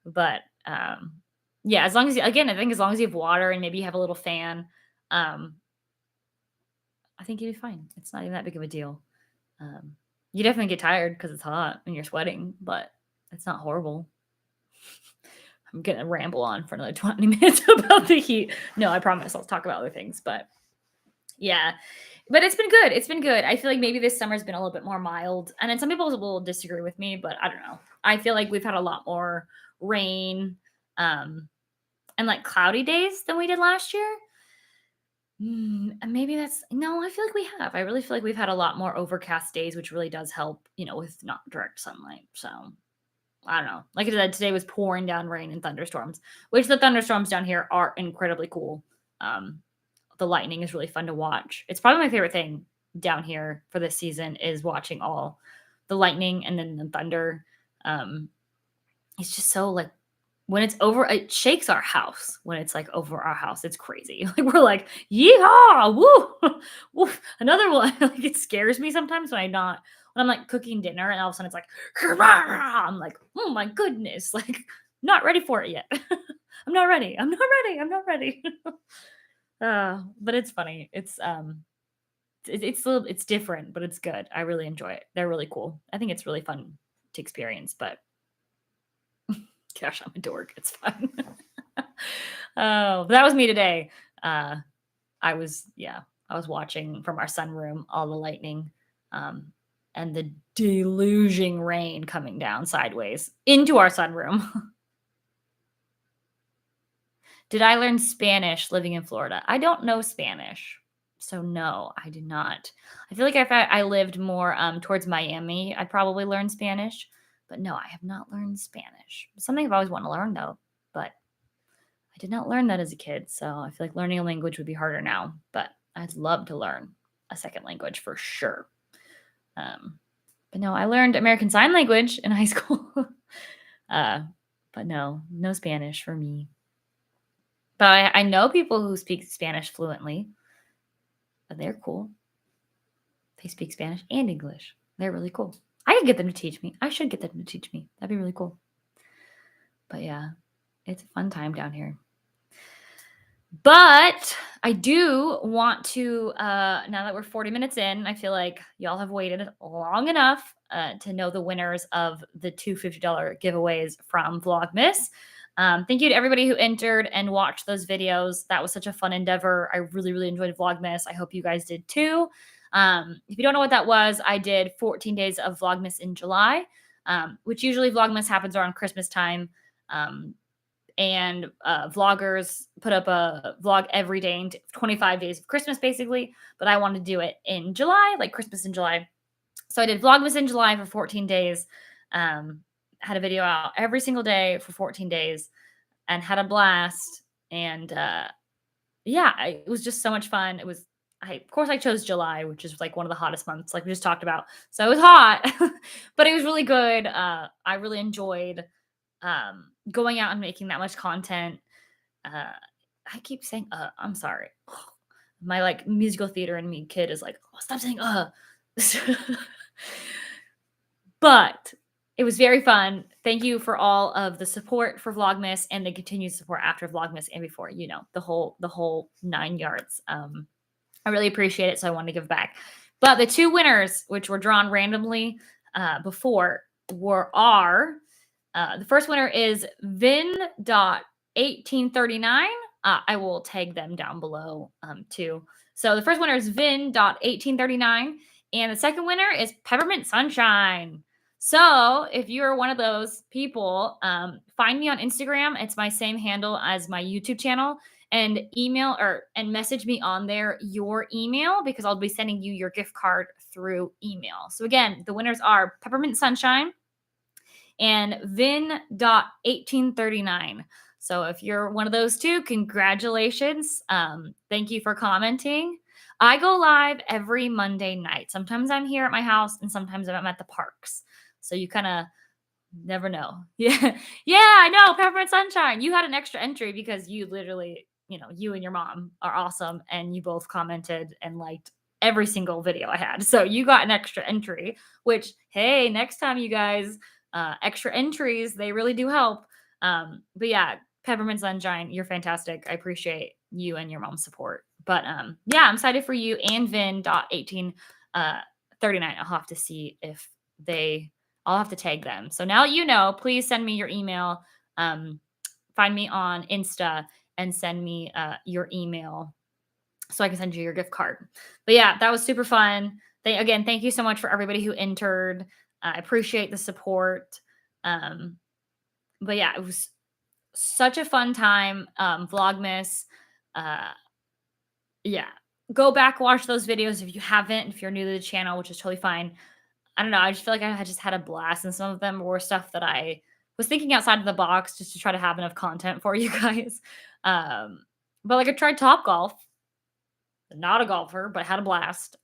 A: But yeah, as long as again, I think as long as you have water and maybe you have a little fan, um, I think you'll be fine. It's not even that big of a deal. Um, you definitely get tired because it's hot and you're sweating, but it's not horrible. I'm gonna ramble on for another 20 minutes about the heat. No, I promise I'll talk about other things, but yeah. But it's been good. It's been good. I feel like maybe this summer's been a little bit more mild. And then some people will disagree with me, but I don't know. I feel like we've had a lot more rain and like cloudy days than we did last year. And maybe that's no, I feel like we have. I really feel like we've had a lot more overcast days, which really does help, with not direct sunlight. So I don't know. Like I said, today was pouring down rain and thunderstorms, which the thunderstorms down here are incredibly cool. Um, the lightning is really fun to watch. It's probably my favorite thing down here for this season is watching all the lightning and then the thunder. Um, it's just so like when it's over, it shakes our house. When it's like over our house, it's crazy. Like we're like, yeehaw, woo, woo, another one. Like it scares me sometimes when I'm like cooking dinner and all of a sudden it's like, I'm like, oh my goodness, like not ready for it yet. I'm not ready. I'm not ready. I'm not ready. But it's funny. It's different, but it's good. I really enjoy it. They're really cool. I think it's really fun to experience, but gosh, I'm a dork. It's fun. Oh, but that was me today. I was watching from our sunroom all the lightning, um, and the deluging rain coming down sideways into our sunroom. Did I learn Spanish living in Florida? I don't know Spanish. So no, I did not. I feel like if I lived more towards Miami, I'd probably learn Spanish. But no, I have not learned Spanish. It's something I've always wanted to learn though. But I did not learn that as a kid. So I feel like learning a language would be harder now. But I'd love to learn a second language for sure. But no, I learned American Sign Language in high school. But no Spanish for me. But I know people who speak Spanish fluently. But they're cool. They speak Spanish and English. They're really cool. I could get them to teach me. I should get them to teach me. That'd be really cool. But yeah, it's a fun time down here. But I do want to, now that we're 40 minutes in, I feel like y'all have waited long enough to know the winners of the two $50 giveaways from Vlogmas. Thank you to everybody who entered and watched those videos. That was such a fun endeavor. I really, really enjoyed Vlogmas. I hope you guys did too. If you don't know what that was, I did 14 days of Vlogmas in July, which usually Vlogmas happens around Christmas time. And vloggers put up a vlog every day in 25 days of Christmas, basically. But I wanted to do it in July, like Christmas in July. So I did Vlogmas in July for 14 days. Had a video out every single day for 14 days and had a blast. And yeah, it was just so much fun. It was, of course, I chose July, which is like one of the hottest months, like we just talked about. So it was hot, but it was really good. I really enjoyed going out and making that much content. I keep saying, I'm sorry. My like musical theater in me kid is like, oh, stop saying, But it was very fun. Thank you for all of the support for Vlogmas and the continued support after Vlogmas and before, the whole 9 yards. I really appreciate it. So I wanted to give back. But the two winners, which were drawn randomly before, are the first winner is Vin.1839. I will tag them down below too. So the first winner is Vin.1839. And the second winner is Peppermint Sunshine. So if you're one of those people, find me on Instagram. It's my same handle as my YouTube channel. And email and message me on there your email because I'll be sending you your gift card through email. So again, the winners are Peppermint Sunshine and Vin.1839. So if you're one of those two, congratulations. Thank you for commenting. I go live every Monday night. Sometimes I'm here at my house and sometimes I'm at the parks. So you kind of never know. Yeah. Yeah, I know. Peppermint Sunshine. You had an extra entry because you literally, you and your mom are awesome. And you both commented and liked every single video I had. So you got an extra entry, which, hey, next time you guys, extra entries, they really do help. But yeah, Peppermint Sunshine, you're fantastic. I appreciate you and your mom's support. But yeah, I'm excited for you and Vin.1839. I'll have to see if I'll have to tag them. So now please send me your email. Find me on Insta and send me your email so I can send you your gift card. But yeah, that was super fun. Thank you so much for everybody who entered. I appreciate the support. But yeah, it was such a fun time. Vlogmas. Yeah. Go back, watch those videos if you haven't, if you're new to the channel, which is totally fine. I don't know. I just feel like I just had a blast, and some of them were stuff that I was thinking outside of the box just to try to have enough content for you guys. But like I tried Top Golf. Not a golfer, but had a blast.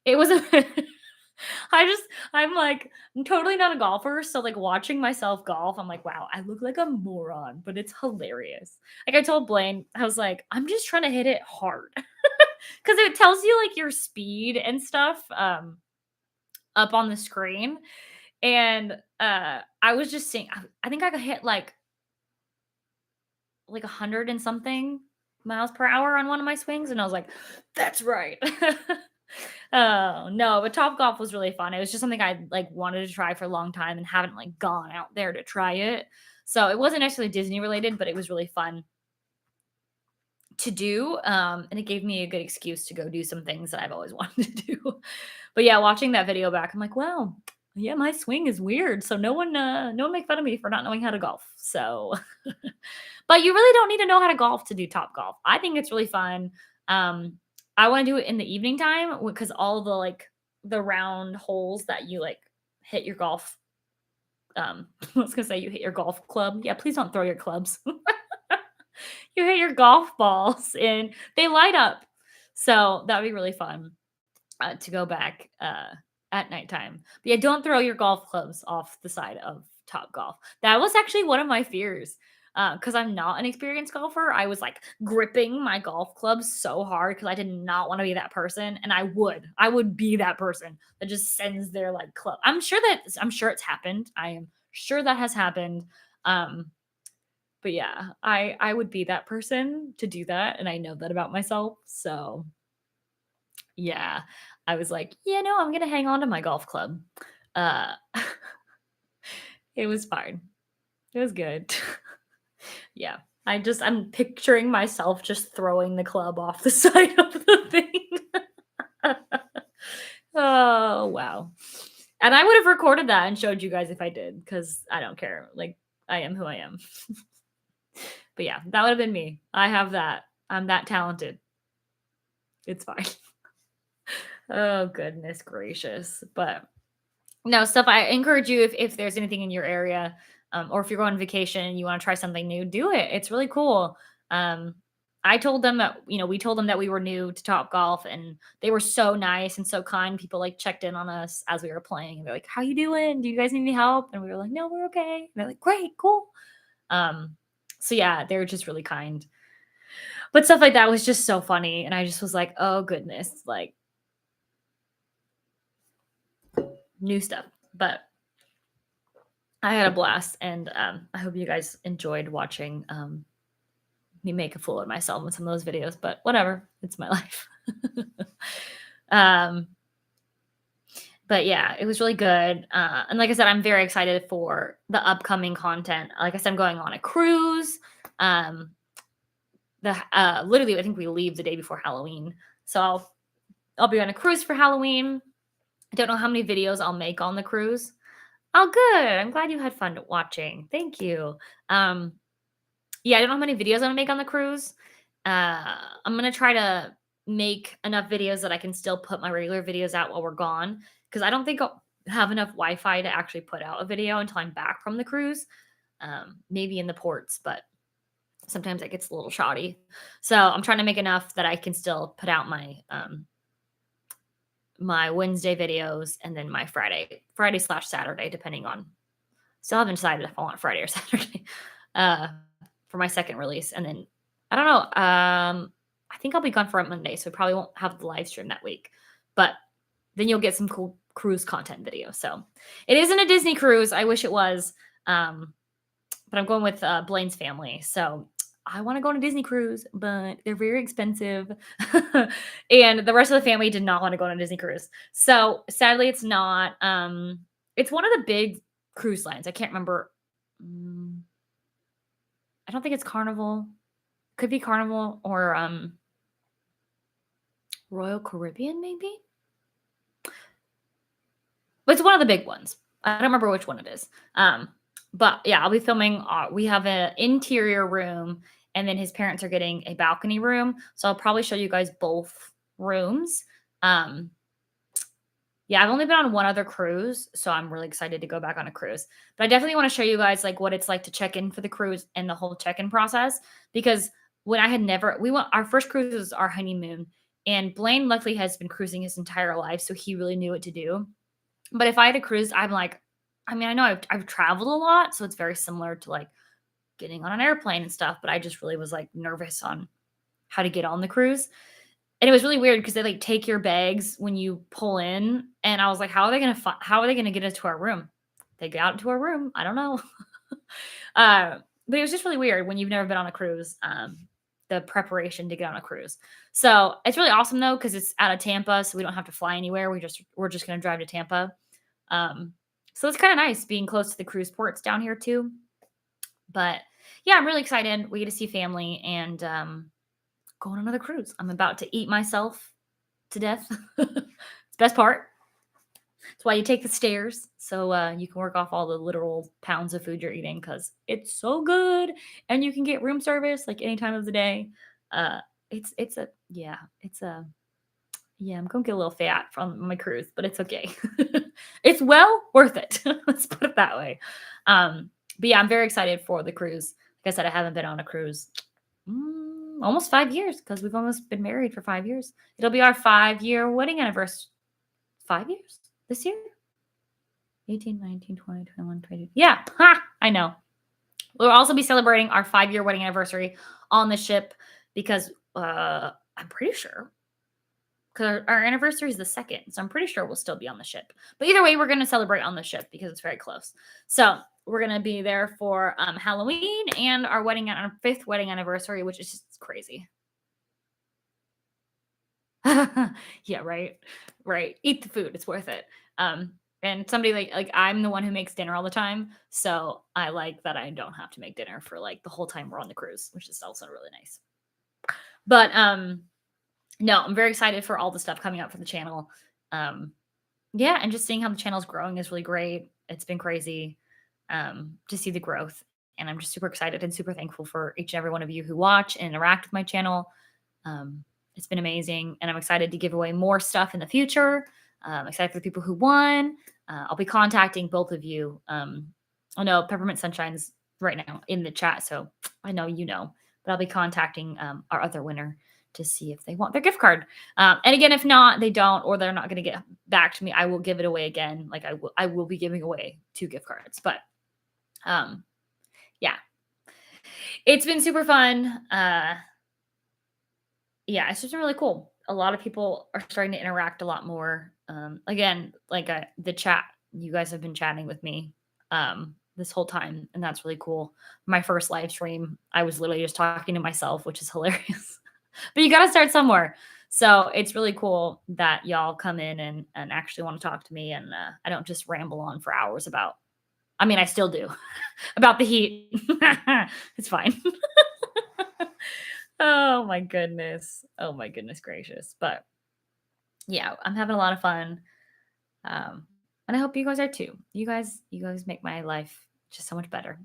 A: It was I'm totally not a golfer. So like watching myself golf, I'm like, wow, I look like a moron, but it's hilarious. Like I told Blaine, I was like, I'm just trying to hit it hard. Because it tells you like your speed and stuff up on the screen. And I was just seeing, I think I could hit like 100 and something miles per hour on one of my swings. And I was like, that's right. Oh no, but Top Golf was really fun. It was just something I like wanted to try for a long time and haven't like gone out there to try it. So it wasn't necessarily Disney related, but it was really fun to do. And it gave me a good excuse to go do some things that I've always wanted to do. But yeah, watching that video back, I'm like, wow, yeah, my swing is weird. So no one make fun of me for not knowing how to golf. So but you really don't need to know how to golf to do Top Golf. I think it's really fun. I want to do it in the evening time because all the round holes that you like hit your golf. I was gonna say you hit your golf club. Yeah, please don't throw your clubs. You hit your golf balls and they light up. So that would be really fun to go back at nighttime. But yeah, don't throw your golf clubs off the side of Top Golf. That was actually one of my fears because I'm not an experienced golfer. I was like gripping my golf clubs so hard because I did not want to be that person, and I would be that person that just sends their like club. I'm sure it's happened. I am sure that has happened. But yeah, I would be that person to do that, and I know that about myself. So yeah, I was like, I'm gonna hang on to my golf club. Uh, it was fine. It was good. Yeah. I'm picturing myself just throwing the club off the side of the thing. Oh, wow. And I would have recorded that and showed you guys if I did, because I don't care. Like, I am who I am. But yeah, that would have been me. I have that. I'm that talented. It's fine. Oh, goodness gracious. But no, stuff I encourage you if there's anything in your area, or if you're going on vacation and you want to try something new, do it. It's really cool. Um, I told them that, we told them that we were new to Top Golf, and they were so nice and so kind. People like checked in on us as we were playing, and they're like, "How you doing? Do you guys need any help?" And we were like, "No, we're okay." And they're like, "Great, cool." Um, so yeah, they were just really kind. But stuff like that was just so funny, and I just was like, "Oh goodness," like new stuff. But I had a blast, and I hope you guys enjoyed watching me make a fool of myself in some of those videos. But whatever, it's my life. um, but yeah, it was really good. And like I said, I'm very excited for the upcoming content. Like I said, I'm going on a cruise. Um, literally, I think we leave the day before Halloween, so I'll be on a cruise for Halloween. I don't know how many videos I'll make on the cruise. Oh, good. I'm glad you had fun watching. Thank you. Um, yeah, I don't know how many videos I'm gonna make on the cruise. I'm gonna try to make enough videos that I can still put my regular videos out while we're gone, because I don't think I'll have enough Wi-Fi to actually put out a video until I'm back from the cruise. Maybe in the ports, but sometimes it gets a little shoddy. So I'm trying to make enough that I can still put out my Wednesday videos, and then my Friday/Saturday, depending on. Still haven't decided if I want Friday or Saturday uh, for my second release. And then I don't know. I think I'll be gone for a Monday, so we probably won't have the live stream that week. But then you'll get some cool cruise content videos. So it isn't a Disney cruise. I wish it was. But I'm going with Blaine's family. So I want to go on a Disney cruise, but they're very expensive. And the rest of the family did not want to go on a Disney cruise. So sadly, it's not. It's one of the big cruise lines. I can't remember. I don't think it's Carnival. Could be Carnival or Royal Caribbean, maybe. But it's one of the big ones. I don't remember which one it is. But yeah, I'll be filming. We have an interior room, and then his parents are getting a balcony room. So I'll probably show you guys both rooms. Yeah, I've only been on one other cruise, so I'm really excited to go back on a cruise. But I definitely want to show you guys like what it's like to check in for the cruise and the whole check-in process. Because when I had never, our first cruise was our honeymoon, and Blaine luckily has been cruising his entire life, so he really knew what to do. But if I had a cruise, I'm like, I mean, I know I've traveled a lot, so it's very similar to like getting on an airplane and stuff. But I just really was like nervous on how to get on the cruise. And it was really weird because they like take your bags when you pull in, and I was like, how are they gonna get us to our room? They get out into our room. I don't know. But it was just really weird when you've never been on a cruise. The preparation to get on a cruise. So it's really awesome though, because it's out of Tampa, so we don't have to fly anywhere. We're just gonna drive to Tampa. So it's kind of nice being close to the cruise ports down here too. But yeah, I'm really excited. We get to see family and go on another cruise. I'm about to eat myself to death. It's the best part. That's why you take the stairs, so you can work off all the literal pounds of food you're eating, because it's so good, and you can get room service like any time of the day. I'm gonna get a little fat from my cruise, but it's okay. It's well worth it. Let's put it that way. But yeah, I'm very excited for the cruise. Like I said, I haven't been on a cruise almost 5 years, because we've almost been married for 5 years. It'll be our 5-year wedding anniversary. 5 years this year? 18, 19, 20, 21, 22. Yeah, I know. We'll also be celebrating our 5-year wedding anniversary on the ship, because I'm pretty sure, because our anniversary is the 2nd, so I'm pretty sure we'll still be on the ship. But either way, we're going to celebrate on the ship because it's very close. So we're going to be there for Halloween and our 5th wedding anniversary, which is just crazy. Yeah, right. Eat the food. It's worth it. And somebody like I'm the one who makes dinner all the time, so I like that I don't have to make dinner for like the whole time we're on the cruise, which is also really nice. But no, I'm very excited for all the stuff coming up for the channel. Um yeah, and just seeing how the channel's growing is really great. It's been crazy to see the growth. And I'm just super excited and super thankful for each and every one of you who watch and interact with my channel. Um, it's been amazing. And I'm excited to give away more stuff in the future. I'm excited for the people who won. I'll be contacting both of you. I know Peppermint Sunshine's right now in the chat. So I know you know, but I'll be contacting our other winner to see if they want their gift card. And again, if not, they don't, or they're not going to get back to me, I will give it away again. Like I will be giving away 2 gift cards. But yeah, it's been super fun. Yeah, it's just been really cool. A lot of people are starting to interact a lot more. Again, like the chat, you guys have been chatting with me this whole time, and that's really cool. My first live stream, I was literally just talking to myself, which is hilarious. But you got to start somewhere. So it's really cool that y'all come in and actually want to talk to me, and I don't just ramble on for hours about. I mean, I still do about the heat. It's fine. Oh my goodness. Oh my goodness gracious. But yeah, I'm having a lot of fun. And I hope you guys are too. You guys make my life just so much better.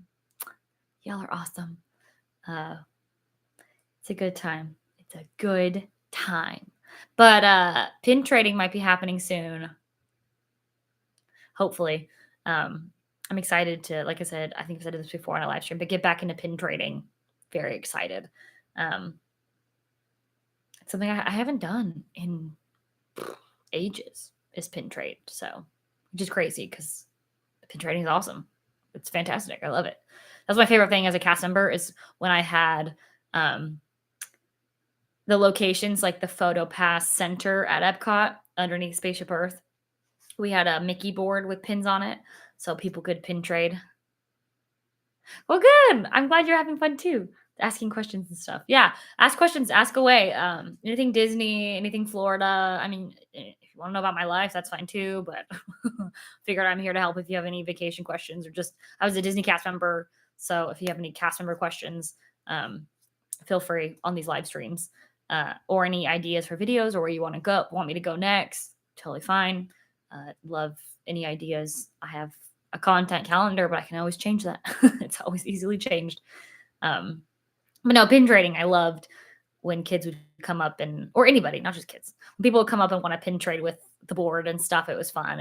A: Y'all are awesome. Uh, it's a good time. It's a good time. But pin trading might be happening soon. Hopefully. I'm excited to, like I said, I think I've said this before on a live stream, but get back into pin trading. Very excited. It's something I haven't done in ages is pin trade. So, which is crazy because pin trading is awesome. It's fantastic. I love it. That's my favorite thing as a cast member is when I had the locations like the Photo Pass Center at Epcot underneath Spaceship Earth. We had a Mickey board with pins on it so people could pin trade. Well, good. I'm glad you're having fun too. Asking questions and stuff. Yeah, ask questions, ask away. Anything Disney, anything Florida. I mean, if you want to know about my life, that's fine too. But figured I'm here to help if you have any vacation questions or just I was a Disney cast member, so if you have any cast member questions, feel free on these live streams or any ideas for videos or where you want to go, want me to go next. Totally fine. Love any ideas. I have a content calendar, but I can always change that. It's always easily changed. But no, pin trading, I loved when kids would come up and, or anybody, not just kids, when people would come up and want to pin trade with the board and stuff. It was fun.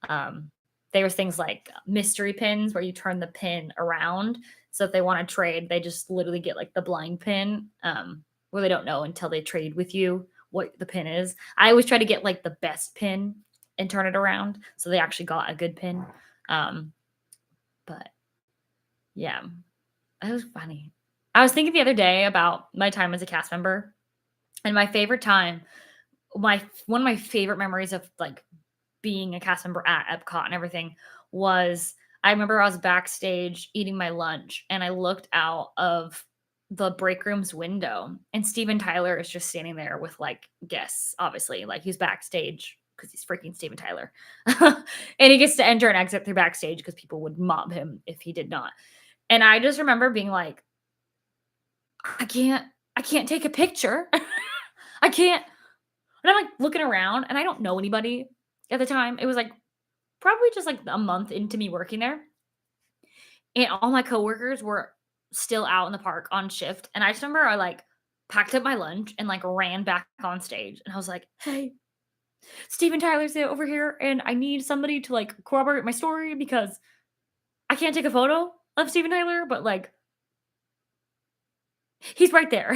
A: And there was things like mystery pins where you turn the pin around. So if they want to trade, they just literally get like the blind pin where they don't know until they trade with you what the pin is. I always try to get like the best pin and turn it around. So they actually got a good pin. But yeah, it was funny. I was thinking the other day about my time as a cast member and my favorite time, one of my favorite memories of like being a cast member at Epcot and everything was I remember I was backstage eating my lunch and I looked out of the break room's window and Steven Tyler is just standing there with like guests, obviously, like he's backstage because he's freaking Steven Tyler. And he gets to enter and exit through backstage because people would mob him if he did not. And I just remember being like, I can't take a picture. I can't. And I'm like looking around and I don't know anybody at the time. It was like probably just like a month into me working there. And all my coworkers were still out in the park on shift. And I just remember I like packed up my lunch and like ran back on stage. And I was like, hey, Steven Tyler's over here. And I need somebody to like corroborate my story because I can't take a photo of Steven Tyler, but like he's right there.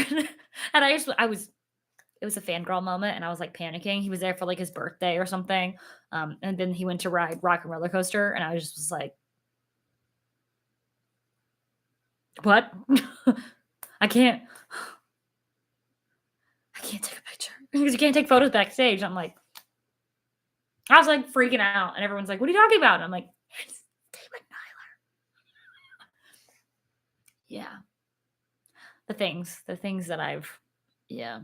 A: And it was a fangirl moment and I was like panicking. He was there for like his birthday or something. And then he went to ride Rock and Roller Coaster and I just was like, what? I can't take a picture because you can't take photos backstage. I'm like, I was like freaking out and everyone's like, what are you talking about? And I'm like, it's Steven Tyler. Yeah. The things that yeah.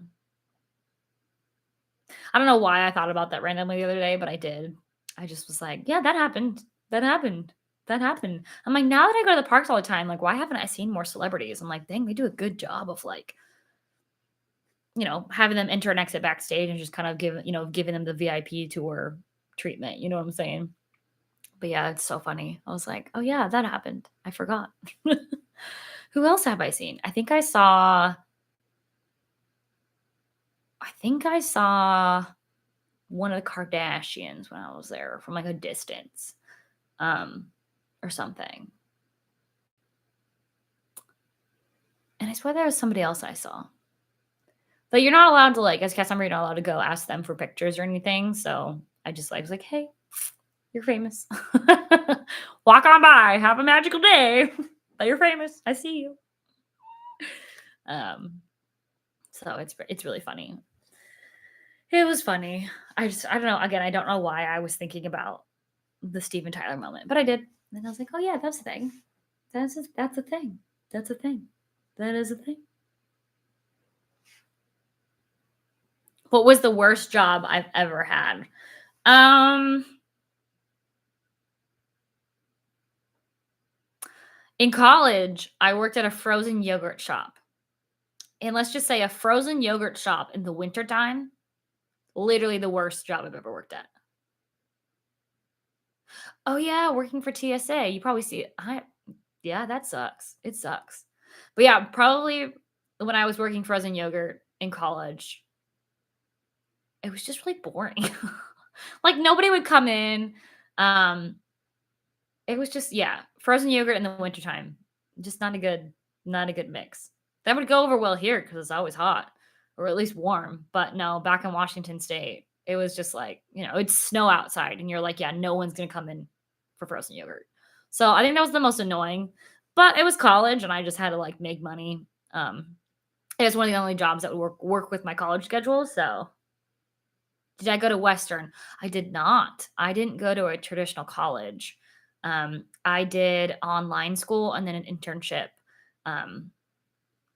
A: I don't know why I thought about that randomly the other day, but I did. I just was like, "Yeah, that happened. That happened. That happened." I'm like, "Now that I go to the parks all the time, like, why haven't I seen more celebrities?" I'm like, "Dang, they do a good job of, like, having them enter and exit backstage and just kind of giving them the VIP tour treatment." You know what I'm saying? But yeah, it's so funny. I was like, "Oh yeah, that happened. I forgot." Who else have I seen? I think I saw one of the Kardashians when I was there from, like, a distance, um, or something. And I swear there was somebody else I saw. But you're not allowed to, like, as a cast member, you're not allowed to go ask them for pictures or anything, so I just, like, was like, "Hey, you're famous. Walk on by, have a magical day, but you're famous. I see you." Um, so it's really funny. It was funny. I don't know, again, I don't know why I was thinking about the Steven Tyler moment, but I did. And I was like, "Oh, yeah, that's a thing. That's a thing. That's a thing. That is a thing." What was the worst job I've ever had? Um, in college, I worked at a frozen yogurt shop. And let's just say a frozen yogurt shop in the wintertime, literally the worst job I've ever worked at. Oh, yeah, working for TSA. You probably see it. Yeah, that sucks. It sucks. But yeah, probably when I was working frozen yogurt in college, it was just really boring. Like, nobody would come in. Um, it was just, yeah, frozen yogurt in the wintertime. Just not a good mix. That would go over well here because it's always hot or at least warm. But no, back in Washington State, it was just like, it'd snow outside and you're like, yeah, no one's gonna come in for frozen yogurt. So I think that was the most annoying. But it was college and I just had to like make money. It was one of the only jobs that would work with my college schedule. So did I go to Western? I did not. I didn't go to a traditional college. I did online school and then an internship. Um,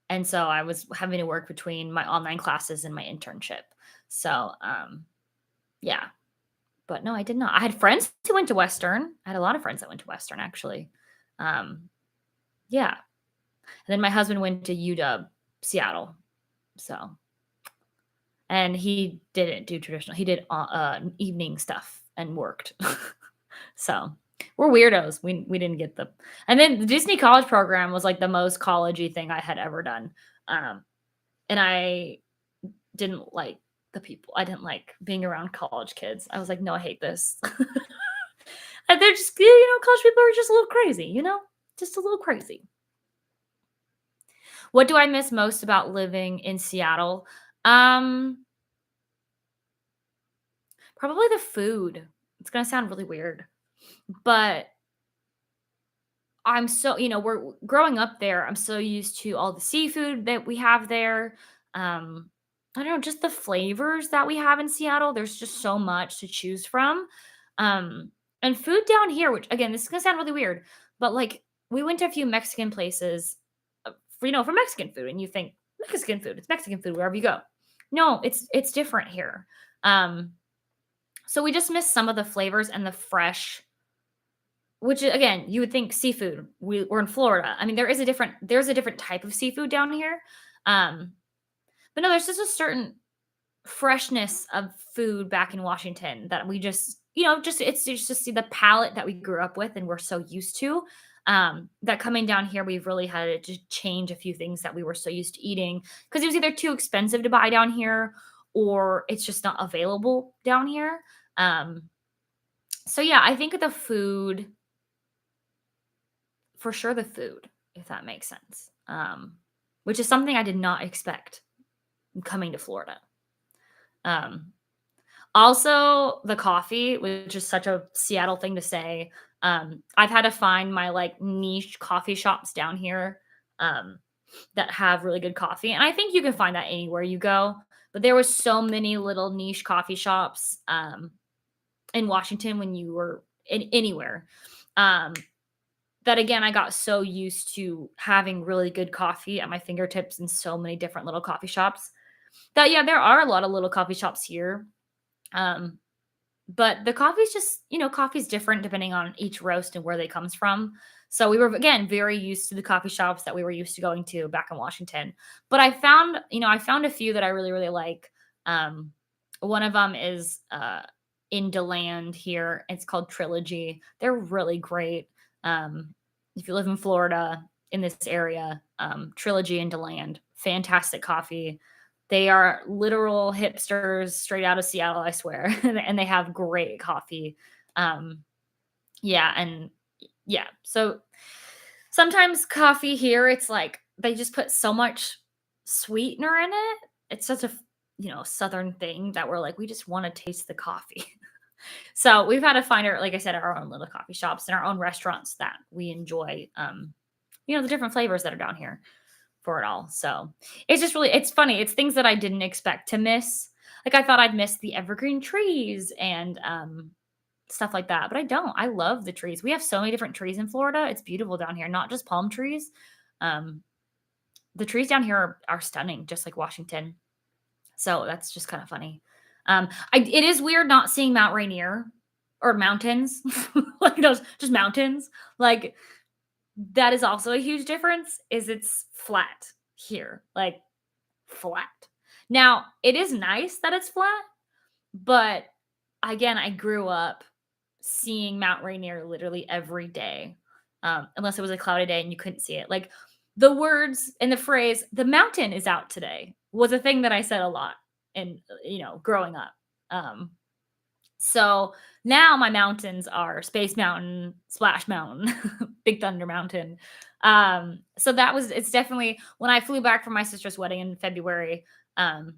A: and so I was having to work between my online classes and my internship. So, yeah, but no, I did not. I had friends who went to Western. I had a lot of friends that went to Western actually. Um, yeah. And then my husband went to UW Seattle. So, and he didn't do traditional. He did evening stuff and worked. So we're weirdos. We didn't get the. And then the Disney College program was like the most collegey thing I had ever done. And I didn't like the people. I didn't like being around college kids. I was like, no, I hate this. And they're just, college people are just a little crazy, just a little crazy. What do I miss most about living in Seattle? Um, Probably the food. It's gonna sound really weird, but I'm so we're growing up there, I'm so used to all the seafood that we have there. Um, I don't know, just the flavors that we have in Seattle. There's just so much to choose from. Um, and food down here, which again, this is gonna sound really weird, but like we went to a few Mexican places for Mexican food, and you think Mexican food, it's Mexican food wherever you go. No, it's different here. Um, so we just miss some of the flavors and the fresh, which again, you would think seafood. We're in Florida. I mean, there's a different type of seafood down here. Um, but no, there's just a certain freshness of food back in Washington that we just, it's just the palate that we grew up with and we're so used to. That coming down here, we've really had to just change a few things that we were so used to eating because it was either too expensive to buy down here or it's just not available down here. Um, so yeah, I think the food, for sure the food, if that makes sense. Which is something I did not expect coming to Florida. Um, Also the coffee, which is such a Seattle thing to say. I've had to find my like niche coffee shops down here that have really good coffee. And I think you can find that anywhere you go. But there was so many little niche coffee shops in Washington when you were in anywhere. Um, that again, I got so used to having really good coffee at my fingertips in so many different little coffee shops that yeah, there are a lot of little coffee shops here. Um, But the coffee's just, coffee's different depending on each roast and where they comes from. So we were again very used to the coffee shops that we were used to going to back in Washington. But I found a few that I really, really like. Um, one of them is in DeLand here. It's called Trilogy. They're really great. Um, if you live in Florida in this area, Trilogy and DeLand, fantastic coffee. They are literal hipsters straight out of Seattle, I swear, and they have great coffee. Um, yeah, and yeah, so sometimes coffee here, it's like they just put so much sweetener in it. It's such a southern thing that we're like, we just want to taste the coffee. So we've had to find our, like I said, our own little coffee shops and our own restaurants that we enjoy. The different flavors that are down here for it all. So it's just really, it's funny. It's things that I didn't expect to miss. Like I thought I'd miss the evergreen trees and stuff like that, but I don't. I love the trees. We have so many different trees in Florida. It's beautiful down here, not just palm trees. Um, the trees down here are stunning, just like Washington. So that's just kind of funny. It is weird not seeing Mount Rainier or mountains, like those just mountains. Like that is also a huge difference. Is it's flat here, like flat. Now it is nice that it's flat, but again, I grew up seeing Mount Rainier literally every day, unless it was a cloudy day and you couldn't see it. Like the words and the phrase "the mountain is out today" was a thing that I said a lot, and growing up. Um, so now my mountains are Space Mountain, Splash Mountain, Big Thunder Mountain. So it's definitely when I flew back from my sister's wedding in February, um,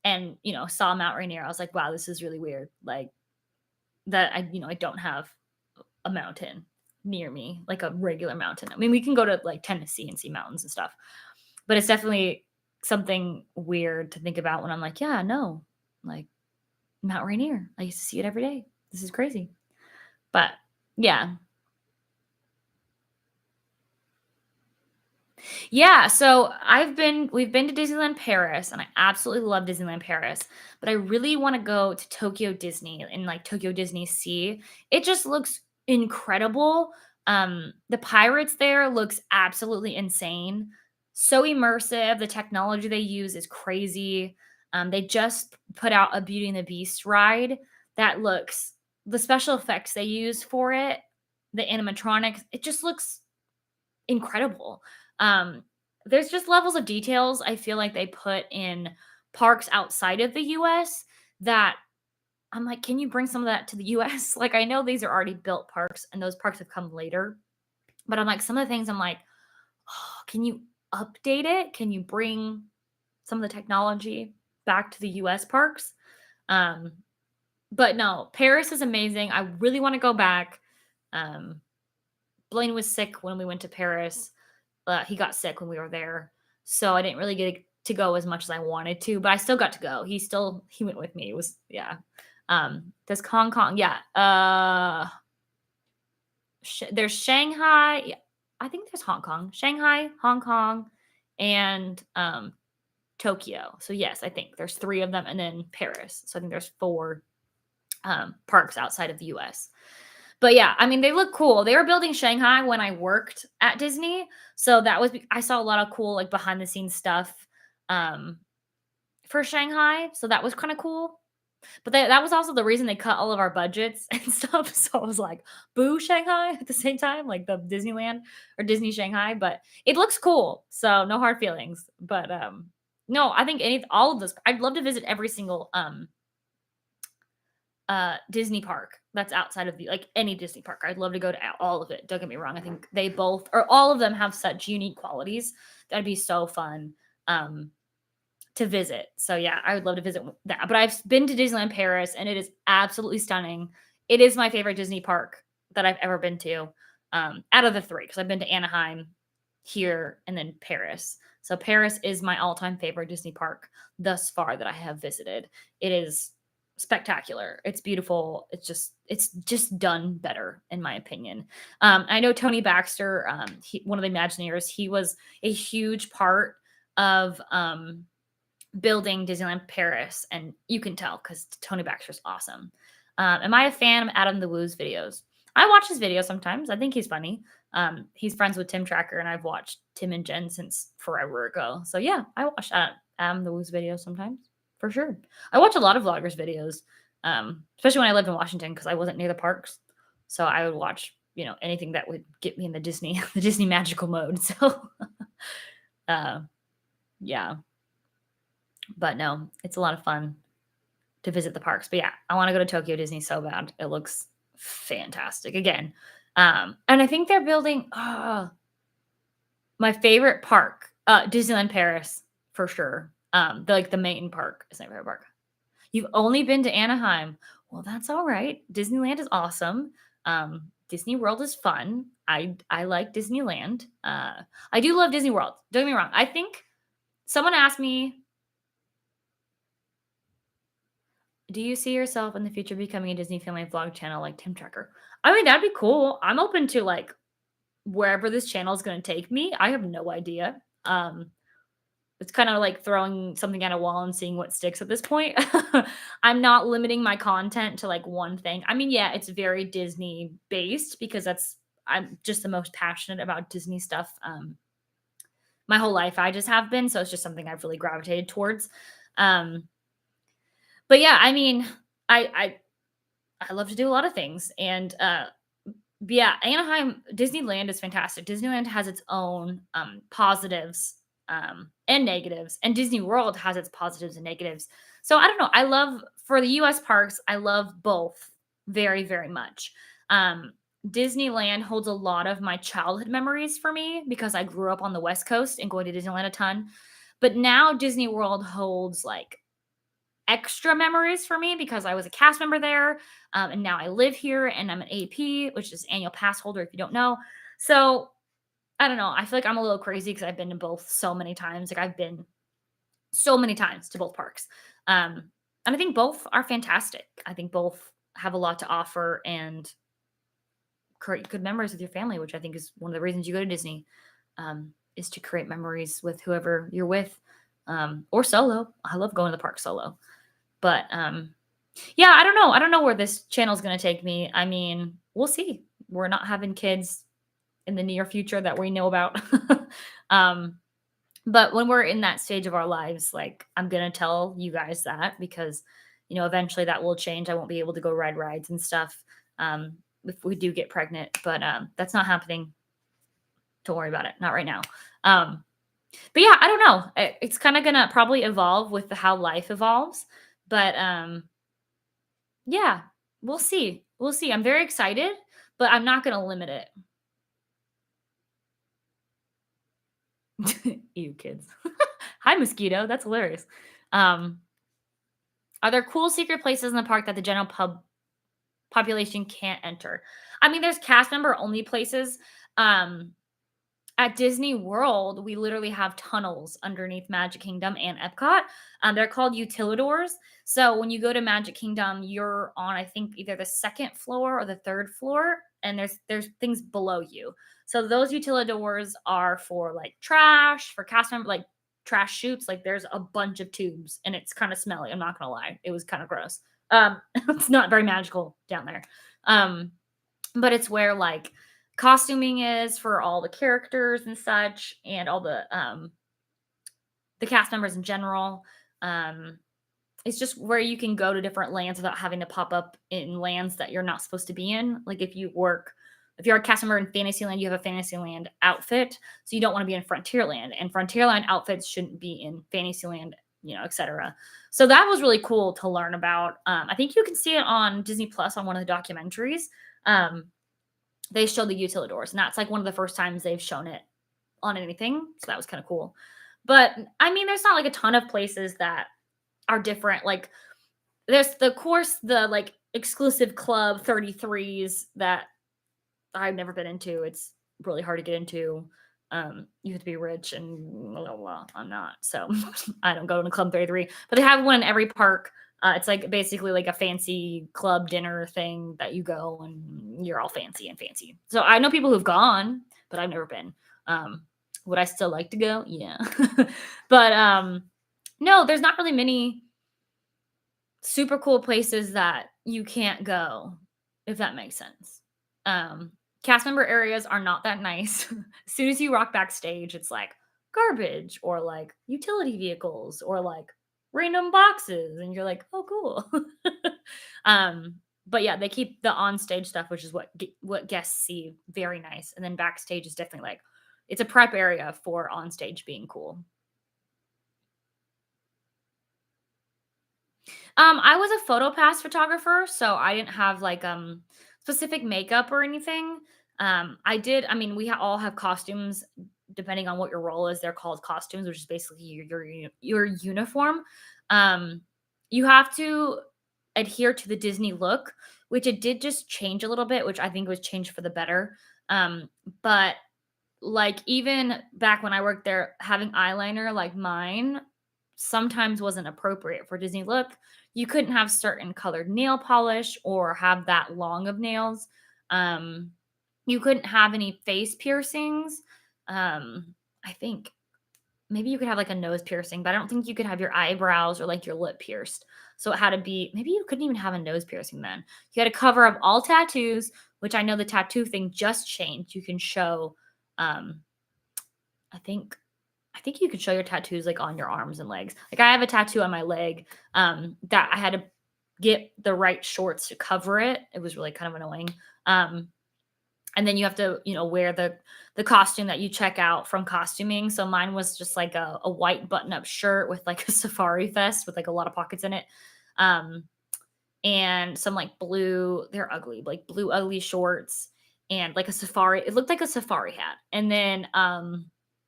A: and saw Mount Rainier, I was like, wow, this is really weird. Like that I don't have a mountain near me, like a regular mountain. I mean, we can go to like Tennessee and see mountains and stuff, but it's definitely something weird to think about when I'm like, yeah, no, like Mount Rainier. I used to see it every day. This is crazy. But yeah. Yeah, so we've been to Disneyland Paris and I absolutely love Disneyland Paris, but I really want to go to Tokyo Disney and like Tokyo Disney Sea. It just looks incredible. The pirates there looks absolutely insane. So immersive. The technology they use is crazy. They just put out a Beauty and the Beast ride that looks the special effects they use for it, the animatronics, it just looks incredible. Um, there's just levels of details I feel like they put in parks outside of the US that I'm like, can you bring some of that to the US? Like, I know these are already built parks and those parks have come later, but I'm like, some of the things I'm like, oh, can you update it? Can you bring some of the technology back to the US parks? Um, but no, Paris is amazing. I really want to go back. Um, Blaine was sick when we went to Paris. He got sick when we were there, so I didn't really get to go as much as I wanted to, but I still got to go. He went with me. It was yeah. There's Hong Kong, yeah. There's Shanghai. Yeah, I think there's Hong Kong, Shanghai, Hong Kong, and Tokyo. So yes, I think there's three of them, and then Paris. So I think there's four parks outside of the U.S. But yeah, I mean, they look cool. They were building Shanghai when I worked at Disney. So I saw a lot of cool, like behind the scenes stuff um, for Shanghai. So that was kind of cool. But that was also the reason they cut all of our budgets and stuff. So I was like, boo Shanghai at the same time, like the Disneyland or Disney Shanghai. But it looks cool. So no hard feelings. But no, I think all of this, I'd love to visit every single Disney park that's outside of like any Disney park. I'd love to go to all of it. Don't get me wrong. I think they both or all of them have such unique qualities. That'd be so fun to visit. So yeah, I would love to visit that. But I've been to Disneyland Paris and it is absolutely stunning. It is my favorite Disney park that I've ever been to. Out of the three, because I've been to Anaheim, here, and then Paris. So Paris is my all-time favorite Disney park thus far that I have visited. It is spectacular. It's beautiful. It's just done better in my opinion. I know Tony Baxter, one of the Imagineers, he was a huge part of building Disneyland Paris, and you can tell because Tony Baxter's awesome. Am I a fan of Adam the Woo's videos? I watch his videos sometimes. I think he's funny. He's friends with Tim Tracker, and I've watched Tim and Jen since forever ago. So yeah, I watch Adam the Woo's videos sometimes for sure. I watch a lot of vloggers' videos, especially when I lived in Washington because I wasn't near the parks. So I would watch, anything that would get me in the Disney, the Disney magical mode. So, uh, yeah, but no, it's a lot of fun to visit the parks. But yeah, I want to go to Tokyo Disney so bad. It looks fantastic again. And I think they're building my favorite park, Disneyland Paris for sure. The main park is my favorite park. You've only been to Anaheim. Well, that's all right. Disneyland is awesome. Disney World is fun. I like Disneyland. I do love Disney World. Don't get me wrong. I think someone asked me, do you see yourself in the future becoming a Disney family vlog channel like Tim Tracker? I mean, that'd be cool. I'm open to like wherever this channel is going to take me. I have no idea. It's kind of like throwing something at a wall and seeing what sticks at this point. I'm not limiting my content to like one thing. I mean, yeah, it's very Disney based because I'm just the most passionate about Disney stuff. My whole life I just have been, so it's just something I've really gravitated towards. Um, but yeah, I mean, I love to do a lot of things, and yeah, Anaheim Disneyland is fantastic. Disneyland has its own positives and negatives, and Disney World has its positives and negatives. So I don't know. I love for the U.S. parks. I love both very, very much. Um, Disneyland holds a lot of my childhood memories for me because I grew up on the West Coast and going to Disneyland a ton. But now Disney World holds like extra memories for me because I was a cast member there, and now I live here and I'm an AP, which is annual pass holder if you don't know. So I don't know. I feel like I'm a little crazy because I've been to both so many times. Like I've been so many times to both parks, and I think both are fantastic. I think both have a lot to offer and create good memories with your family, which I think is one of the reasons you go to Disney, is to create memories with whoever you're with, or solo. I love going to the park solo. But yeah, I don't know. I don't know where this channel is going to take me. I mean, we'll see. We're not having kids in the near future that we know about. um, but when we're in that stage of our lives, like I'm going to tell you guys that because, eventually that will change. I won't be able to go ride rides and stuff if we do get pregnant, but that's not happening. Don't worry about it. Not right now. But yeah, I don't know. It's kind of going to probably evolve with how life evolves. But yeah, we'll see. We'll see. I'm very excited, but I'm not going to limit it. You kids. Hi, mosquito. That's hilarious. Are there cool secret places in the park that the general population can't enter? I mean, there's cast member only places. At Disney World, we literally have tunnels underneath Magic Kingdom and Epcot. They're called utilidors. So when you go to Magic Kingdom, you're on, I think, either the second floor or the third floor, and there's things below you. So those utilidors are for like trash, for cast member, like trash chutes. Like there's a bunch of tubes, and it's kind of smelly. I'm not gonna lie, it was kind of gross. It's not very magical down there. But it's where like costuming is for all the characters and such, and all the cast members in general. It's just where you can go to different lands without having to pop up in lands that you're not supposed to be in. Like if you're a cast member in Fantasyland, you have a Fantasyland outfit, so you don't want to be in Frontierland, and Frontierland outfits shouldn't be in Fantasyland, etc. So that was really cool to learn about. I think you can see it on Disney Plus on one of the documentaries. They show the utilidors, and that's like one of the first times they've shown it on anything. So that was kind of cool. But I mean, there's not like a ton of places that are different. Like there's the like exclusive club 33s that I've never been into. It's really hard to get into. You have to be rich and blah, blah, blah. I'm not. So I don't go to Club 33, but they have one in every park. It's like basically like a fancy club dinner thing that you go and you're all fancy and fancy. So I know people who've gone, but I've never been. Would I still like to go? Yeah. But no, there's not really many super cool places that you can't go, if that makes sense. Um, Cast member areas are not that nice. As soon as you walk backstage, it's like garbage or like utility vehicles or like random boxes, and you're like, oh, cool. um, but yeah, they keep the on-stage stuff, which is what guests see, very nice, and then backstage is definitely like it's a prep area for on-stage being cool. I was a photo pass photographer, so I didn't have like specific makeup or anything. I mean, all have costumes depending on what your role is. They're called costumes, which is basically your uniform. Um, you have to adhere to the Disney look, which it did just change a little bit, which I think was changed for the better. But like, even back when I worked there, having eyeliner like mine sometimes wasn't appropriate for Disney look. You couldn't have certain colored nail polish or have that long of nails. Um, you couldn't have any face piercings. I think maybe you could have like a nose piercing, but I don't think you could have your eyebrows or like your lip pierced. So it had to be, maybe you couldn't even have a nose piercing then. You had to cover up all tattoos, which I know the tattoo thing just changed. You can show, um, I think I think you could show your tattoos like on your arms and legs. Like I have a tattoo on my leg that I had to get the right shorts to cover it. It was really kind of annoying. Um, and then you have to, wear the costume that you check out from costuming. So mine was just like a white button up shirt with like a safari vest with like a lot of pockets in it. Um, and some like blue, they're ugly, like blue ugly shorts and like a safari. It looked like a safari hat. And then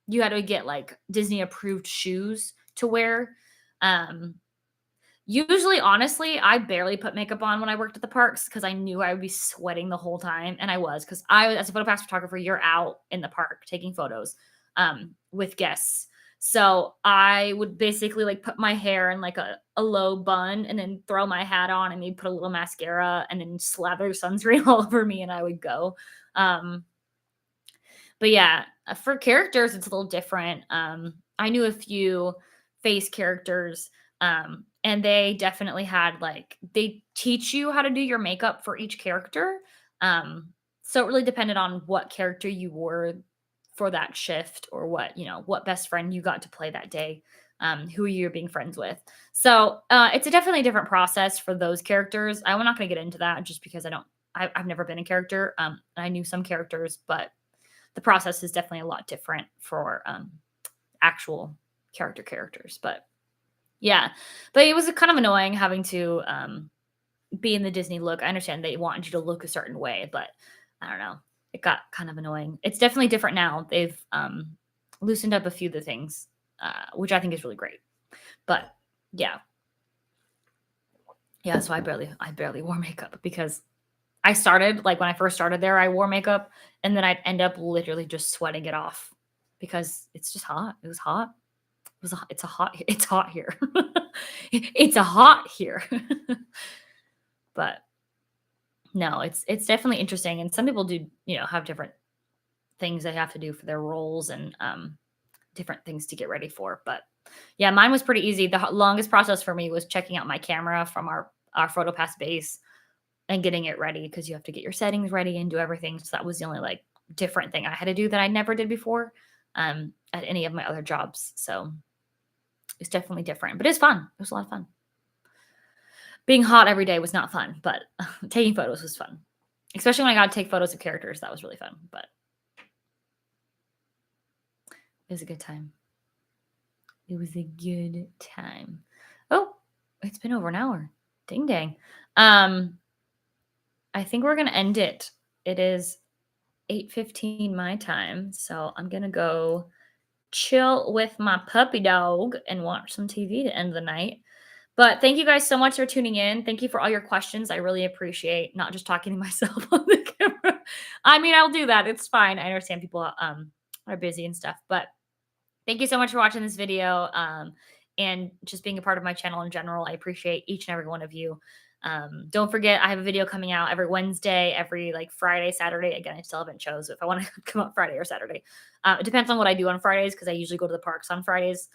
A: you had to get like Disney approved shoes to wear. Um Usually, honestly, I barely put makeup on when I worked at the parks because I knew I would be sweating the whole time, and I was because as a photo pass photographer, you're out in the park taking photos with guests. So I would basically like put my hair in like a low bun and then throw my hat on and maybe put a little mascara and then slather sunscreen all over me and I would go. Um, but yeah, for characters, it's a little different. I knew a few face characters, and they definitely had like they teach you how to do your makeup for each character. So it really depended on what character you were for that shift or what best friend you got to play that day, who you're being friends with. So it's a definitely different process for those characters. I'm not going to get into that just because I've never been a character. I knew some characters, but the process is definitely a lot different for actual characters. But yeah, but it was kind of annoying having to be in the Disney look. I understand they wanted you to look a certain way, but I don't know. It got kind of annoying. It's definitely different now. They've loosened up a few of the things, which I think is really great. But yeah, yeah. So I barely wore makeup because I started like when I first started there, I wore makeup, and then I'd end up literally just sweating it off because it's just hot. It was hot. It's hot here. It's a hot here. But no, it's definitely interesting. And some people do, have different things they have to do for their roles and different things to get ready for. But yeah, mine was pretty easy. The longest process for me was checking out my camera from our PhotoPass base and getting it ready because you have to get your settings ready and do everything. So that was the only like different thing I had to do that I never did before at any of my other jobs. So it's definitely different, but it's fun. It was a lot of fun. Being hot every day was not fun, but taking photos was fun. Especially when I got to take photos of characters. That was really fun, but it was a good time. It was a good time. Oh, it's been over an hour. Ding dang. I think we're gonna end it. It is 8:15 my time, so I'm gonna go chill with my puppy dog and watch some TV to end the night. But thank you guys so much for tuning in. Thank you for all your questions. I really appreciate not just talking to myself on the camera. I mean, I'll do that. It's fine. I understand people are busy and stuff, but thank you so much for watching this video and just being a part of my channel in general. I appreciate each and every one of you. Don't forget, I have a video coming out every Wednesday, every like Friday, Saturday. Again, I still haven't chose if I want to come out Friday or Saturday. It depends on what I do on Fridays because I usually go to the parks on Fridays.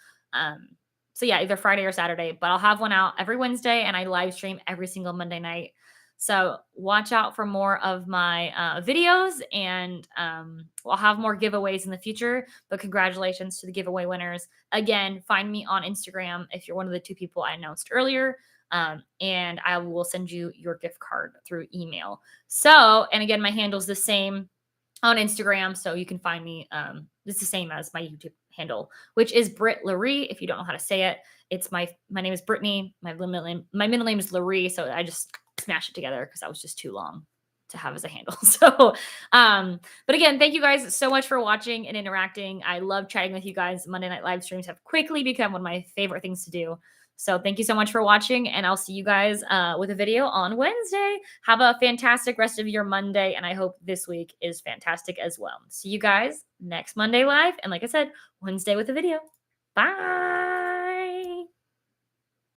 A: So yeah, either Friday or Saturday, but I'll have one out every Wednesday and I live stream every single Monday night. So watch out for more of my videos and I'll have more giveaways in the future. But congratulations to the giveaway winners. Again, find me on Instagram if you're one of the 2 people I announced earlier. And I will send you your gift card through email. So, and again, my handle's the same on Instagram, so you can find me. It's the same as my YouTube handle, which is Britt Laree. If you don't know how to say it, it's my name is Brittany. My middle name is Laree, so I just smashed it together because that was just too long to have as a handle. So, but again, thank you guys so much for watching and interacting. I love chatting with you guys. Monday night live streams have quickly become one of my favorite things to do. So thank you so much for watching, and I'll see you guys with a video on Wednesday. Have a fantastic rest of your Monday, and I hope this week is fantastic as well. See you guys next Monday live, and like I said, Wednesday with a video. Bye.